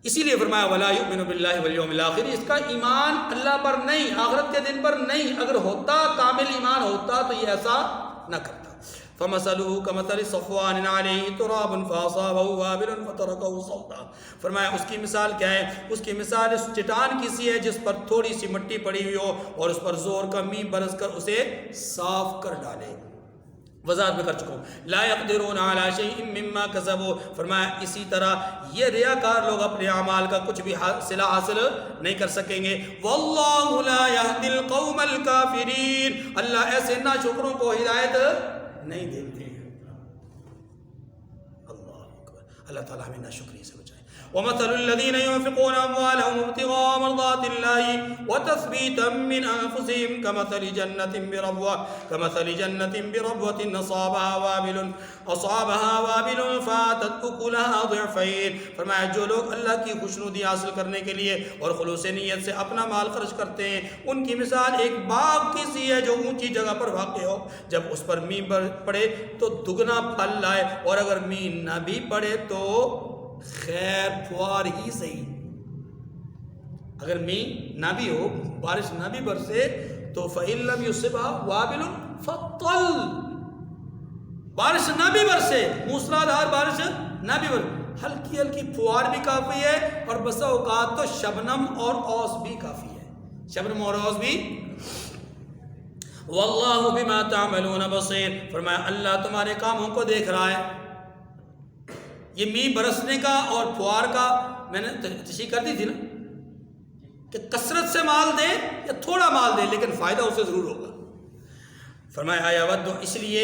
اسی لیے فرمایا وَلَا يُؤْمِنُ بِاللَّهِ وَالْيَوْمِ الْآخِرِ، اس کا ایمان اللہ پر نہیں، آخرت کے دن پر نہیں۔ اگر ہوتا کامل ایمان ہوتا تو یہ ایسا نہ کرتا۔ فَمَثَلُهُ كَمَثَلِ صَفْوَانٍ عَلَيْهِ تُرَابٌ فَأَصَابَهُ وَابِلٌ فَتَرَكَهُ صَلْدًا۔ فرمایا اس کی مثال کیا ہے؟ اس کی مثال اس چٹان کی سی ہے جس پر تھوڑی سی مٹی پڑی ہوئی ہو اور اس پر زور کا می برس کر اسے صاف کر ڈالے۔ وضاحت میں کر چکا ہوں، لا يقدرون على شيء مما كسبوا۔ فرمایا اسی طرح یہ ریاکار لوگ اپنے اعمال کا کچھ بھی صلہ حاصل نہیں کر سکیں گے۔ واللہ لا يهدي القوم الكافرين، اللہ ایسے ناشکروں کو ہدایت نہیں دیتے۔ اللہ اکبر، اللہ تعالیٰ ہمیں ناشکری سے بچائے۔ وَمَثَلُ الَّذِينَ يُنْفِقُونَ أَمْوَالَهُمْ ابْتِغَاءَ مَرْضَاتِ اللَّهِ وَتَثْبِيتًا مِّنْ أَنفُسِهِمْ كَمَثَلِ جَنَّةٍ بِرَبْوَةٍ أَصَابَهَا وَابِلٌ فَآتَتْ أُكُلَهَا ضِعْفَيْنِ۔ فرمایا جو لوگ اللہ کی خوشنودی حاصل کرنے کے لیے اور خلوص نیت سے اپنا مال خرچ کرتے ہیں ان کی مثال ایک باغ کی سی ہے جو اونچی جگہ پر واقع ہو، جب اس پر مینہ پڑے تو دگنا پھل لائے، اور اگر مینہ نہ بھی پڑے تو خیر پھوار ہی صحیح۔ اگر مینہ نہ بھی ہو، بارش نہ بھی برسے تو فَإِن لَّمْ يُصِبْهَا وَابِلٌ فَطَّلٌ، بارش نہ بھی برسے، موسلادھار بارش نہ بھی برسے، ہلکی ہلکی پھوار بھی کافی ہے، اور بسا اوقات تو شبنم اور اوس بھی کافی ہے، شبنم اور اوس بھی۔ واللہ بما تعملون بصیر، فرمایا اللہ تمہارے کاموں کو دیکھ رہا ہے۔ یہ می برسنے کا اور پھوار کا میں نے تشریح کر دی تھی نا کہ کثرت سے مال دے یا تھوڑا مال دے لیکن فائدہ اسے ضرور ہوگا۔ فرمایا آیا ود، اس لیے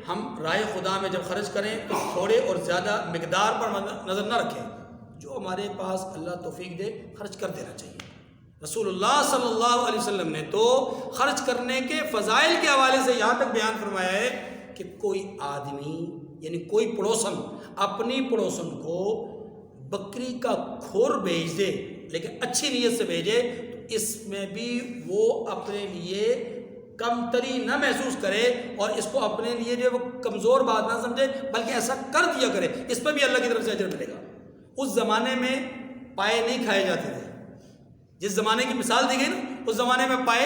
ہم رائے خدا میں جب خرچ کریں تو تھوڑے اور زیادہ مقدار پر نظر نہ رکھیں، جو ہمارے پاس اللہ توفیق دے خرچ کر دینا چاہیے۔ رسول اللہ صلی اللہ علیہ وسلم نے تو خرچ کرنے کے فضائل کے حوالے سے یہاں تک بیان فرمایا ہے کہ کوئی آدمی یعنی کوئی پڑوسن اپنی پڑوسن کو بکری کا کھور بھیج دے لیکن اچھی نیت سے بھیجے تو اس میں بھی وہ اپنے لیے کمتری نہ محسوس کرے اور اس کو اپنے لیے جو وہ کمزور بات نہ سمجھے بلکہ ایسا کر دیا کرے، اس پہ بھی اللہ کی طرف سے اجر ملے گا۔ اس زمانے میں پائے نہیں کھائے جاتے تھے، جس زمانے کی مثال دی گئی نا اس زمانے میں پائے،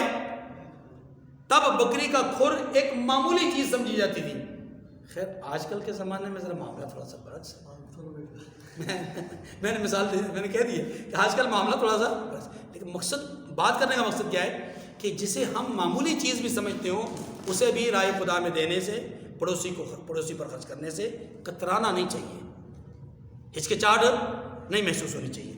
تب بکری کا کھر ایک معمولی چیز سمجھی جاتی تھی۔ خیر آج کل کے زمانے میں ذرا معاملہ تھوڑا سا برعکس ہے۔ میں نے مثال دی، میں نے کہہ دی کہ آج کل معاملہ تھوڑا سا برعکس، لیکن مقصد بات کرنے کا مقصد کیا ہے کہ جسے ہم معمولی چیز بھی سمجھتے ہوں اسے بھی رائے خدا میں دینے سے، پڑوسی پر خرچ کرنے سے کترانا نہیں چاہیے، ہچکچاہٹ نہیں محسوس ہونی چاہیے۔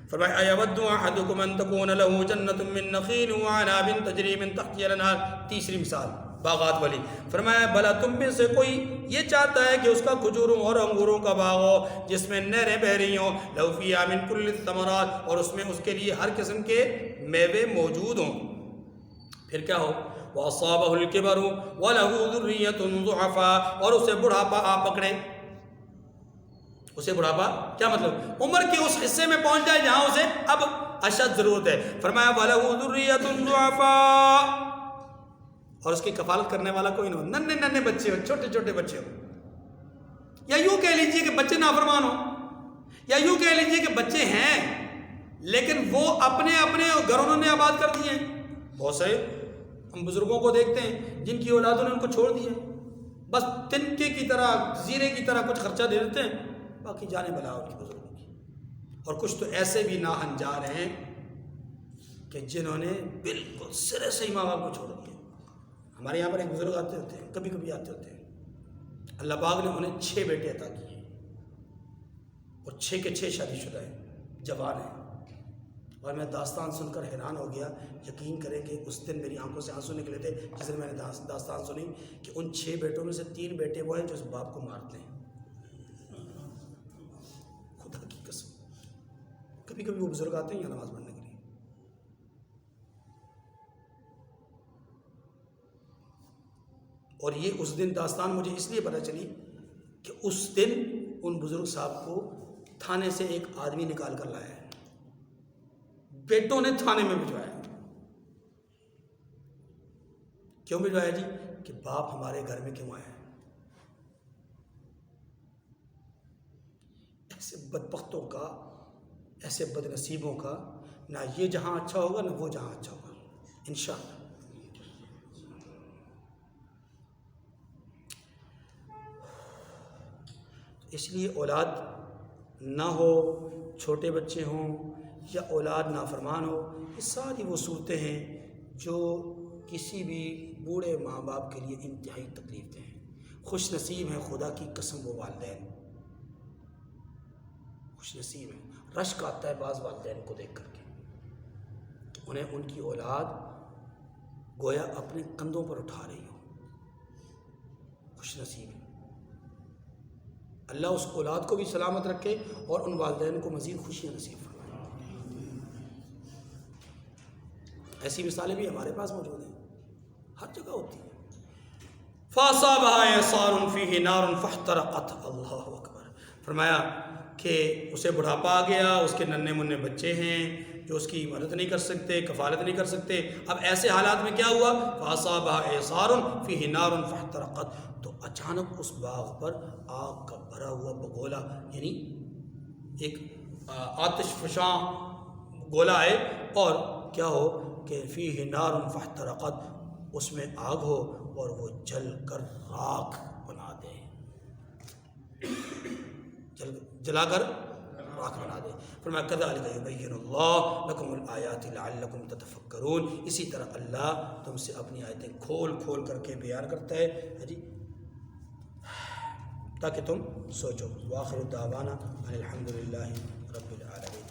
فرمایا ایود احدکم ان تکون له جنۃ من نخیل وعناب تجری من تحتها الانہار، تیسری مثال باغات والی. فرمایا بھلا تم میں سے کوئی یہ چاہتا ہے کہ اس کا کھجوروں اور انگوروں کا باغ ہو جس میں نہریں بہ رہی ہوں, لو فیہا من کل الثمرات, اور اس میں اس کے لیے ہر قسم کے میوے موجود ہوں. پھر کیا ہو, وَأَصَابَهُ الْكِبَرُ وَلَهُ ذُرِّيَّةٌ ضُعَفَاء, اور اسے بڑھاپا آ پکڑے. اسے بڑھاپا کیا مطلب, عمر کے اس حصے میں پہنچ جائے جہاں اسے اب اشد ضرورت ہے. فرمایا وَلَهُ ذُرِّيَّةٌ ضُعَفَاء, اور اس کی کفالت کرنے والا کوئی نہ ہو, ننھے ننھے بچے ہو, چھوٹے چھوٹے بچے ہو, یا یوں کہہ لیجئے کہ بچے نافرمان ہو, یا یوں کہہ لیجئے کہ بچے ہیں لیکن وہ اپنے اپنے گھروں نے آباد کر دیے ہیں. بہت سارے ہم بزرگوں کو دیکھتے ہیں جن کی اولادوں نے ان کو چھوڑ دیا, بس تنکے کی طرح, زیرے کی طرح کچھ خرچہ دے دیتے ہیں, باقی جانے بلا ان کی بزرگوں کی. اور کچھ تو ایسے بھی ناہنجار ہیں کہ جنہوں نے بالکل سرے سے ہی ماں باپ کو چھوڑ دیا. ہمارے یہاں پر ایک بزرگ آتے ہوتے ہیں, کبھی کبھی آتے ہوتے ہیں, اللہ پاک نے انہیں 6 بیٹے عطا کیے اور 6 کے 6 شادی شدہ ہیں, جوان ہیں. اور میں داستان سن کر حیران ہو گیا. یقین کریں کہ اس دن میری آنکھوں سے آنسو نکلے تھے جس دن میں نے داستان سنی کہ ان 6 بیٹوں میں سے 3 بیٹے وہ ہیں جو اس باپ کو مارتے ہیں. خدا کی قسم, کبھی کبھی وہ بزرگ آتے ہیں یا نماز پڑھنے کے لیے. اور یہ اس دن داستان مجھے اس لیے پتہ چلی کہ اس دن ان بزرگ صاحب کو تھانے سے ایک آدمی نکال کر لایا ہے, بیٹوں نے تھانے میں بھجوایا. کیوں بھجوایا جی؟ کہ باپ ہمارے گھر میں کیوں آیا ہے. ایسے بدبختوں کا, ایسے بد نصیبوں کا نہ یہ جہاں اچھا ہوگا نہ وہ جہاں اچھا ہوگا انشاءاللہ. اس لیے اولاد نہ ہو, چھوٹے بچے ہوں یا اولاد نافرمان ہو, یہ ساری وہ صورتیں ہیں جو کسی بھی بوڑھے ماں باپ کے لیے انتہائی تکلیف دہ ہیں. خوش نصیب ہیں خدا کی قسم وہ والدین, خوش نصیب ہیں. رشک آتا ہے بعض والدین کو دیکھ کر کے, انہیں ان کی اولاد گویا اپنے کندھوں پر اٹھا رہی ہو. خوش نصیب ہیں. اللہ اس اولاد کو بھی سلامت رکھے اور ان والدین کو مزید خوشیاں نصیب فرمائے. ایسی مثالیں بھی ہمارے پاس موجود ہیں, ہر جگہ ہوتی ہیں. فَأَصَابَهَا إِعْصَارٌ فِيهِ نَارٌ فَاحْتَرَقَتْ. اللہ اکبر. فرمایا کہ اسے بڑھاپا آ گیا, اس کے ننھے منھے بچے ہیں جو اس کی مدد نہیں کر سکتے, کفالت نہیں کر سکتے. اب ایسے حالات میں کیا ہوا, فَأَصَابَهَا إِعْصَارٌ فِيهِ نَارٌ فَاحْتَرَقَتْ. تو اچانک اس باغ پر آگ کا بھرا ہوا بگولا, یعنی ایک آتش فشاں گولا ہے, اور کیا ہو کہ فیہ نار فاحترقت, اس میں آگ ہو اور وہ جل کر راکھ بنا دے, جلا کر راکھ بنا دے. فرمایا کذالک یبین اللہ لکم الآیات لعلکم تتفکرون. اسی طرح اللہ تم سے اپنی آیتیں کھول کھول کر کے بیان کرتا ہے جی, تاکہ تم سوچو. وآخر دعوانا ان الحمد للہ رب العالمین.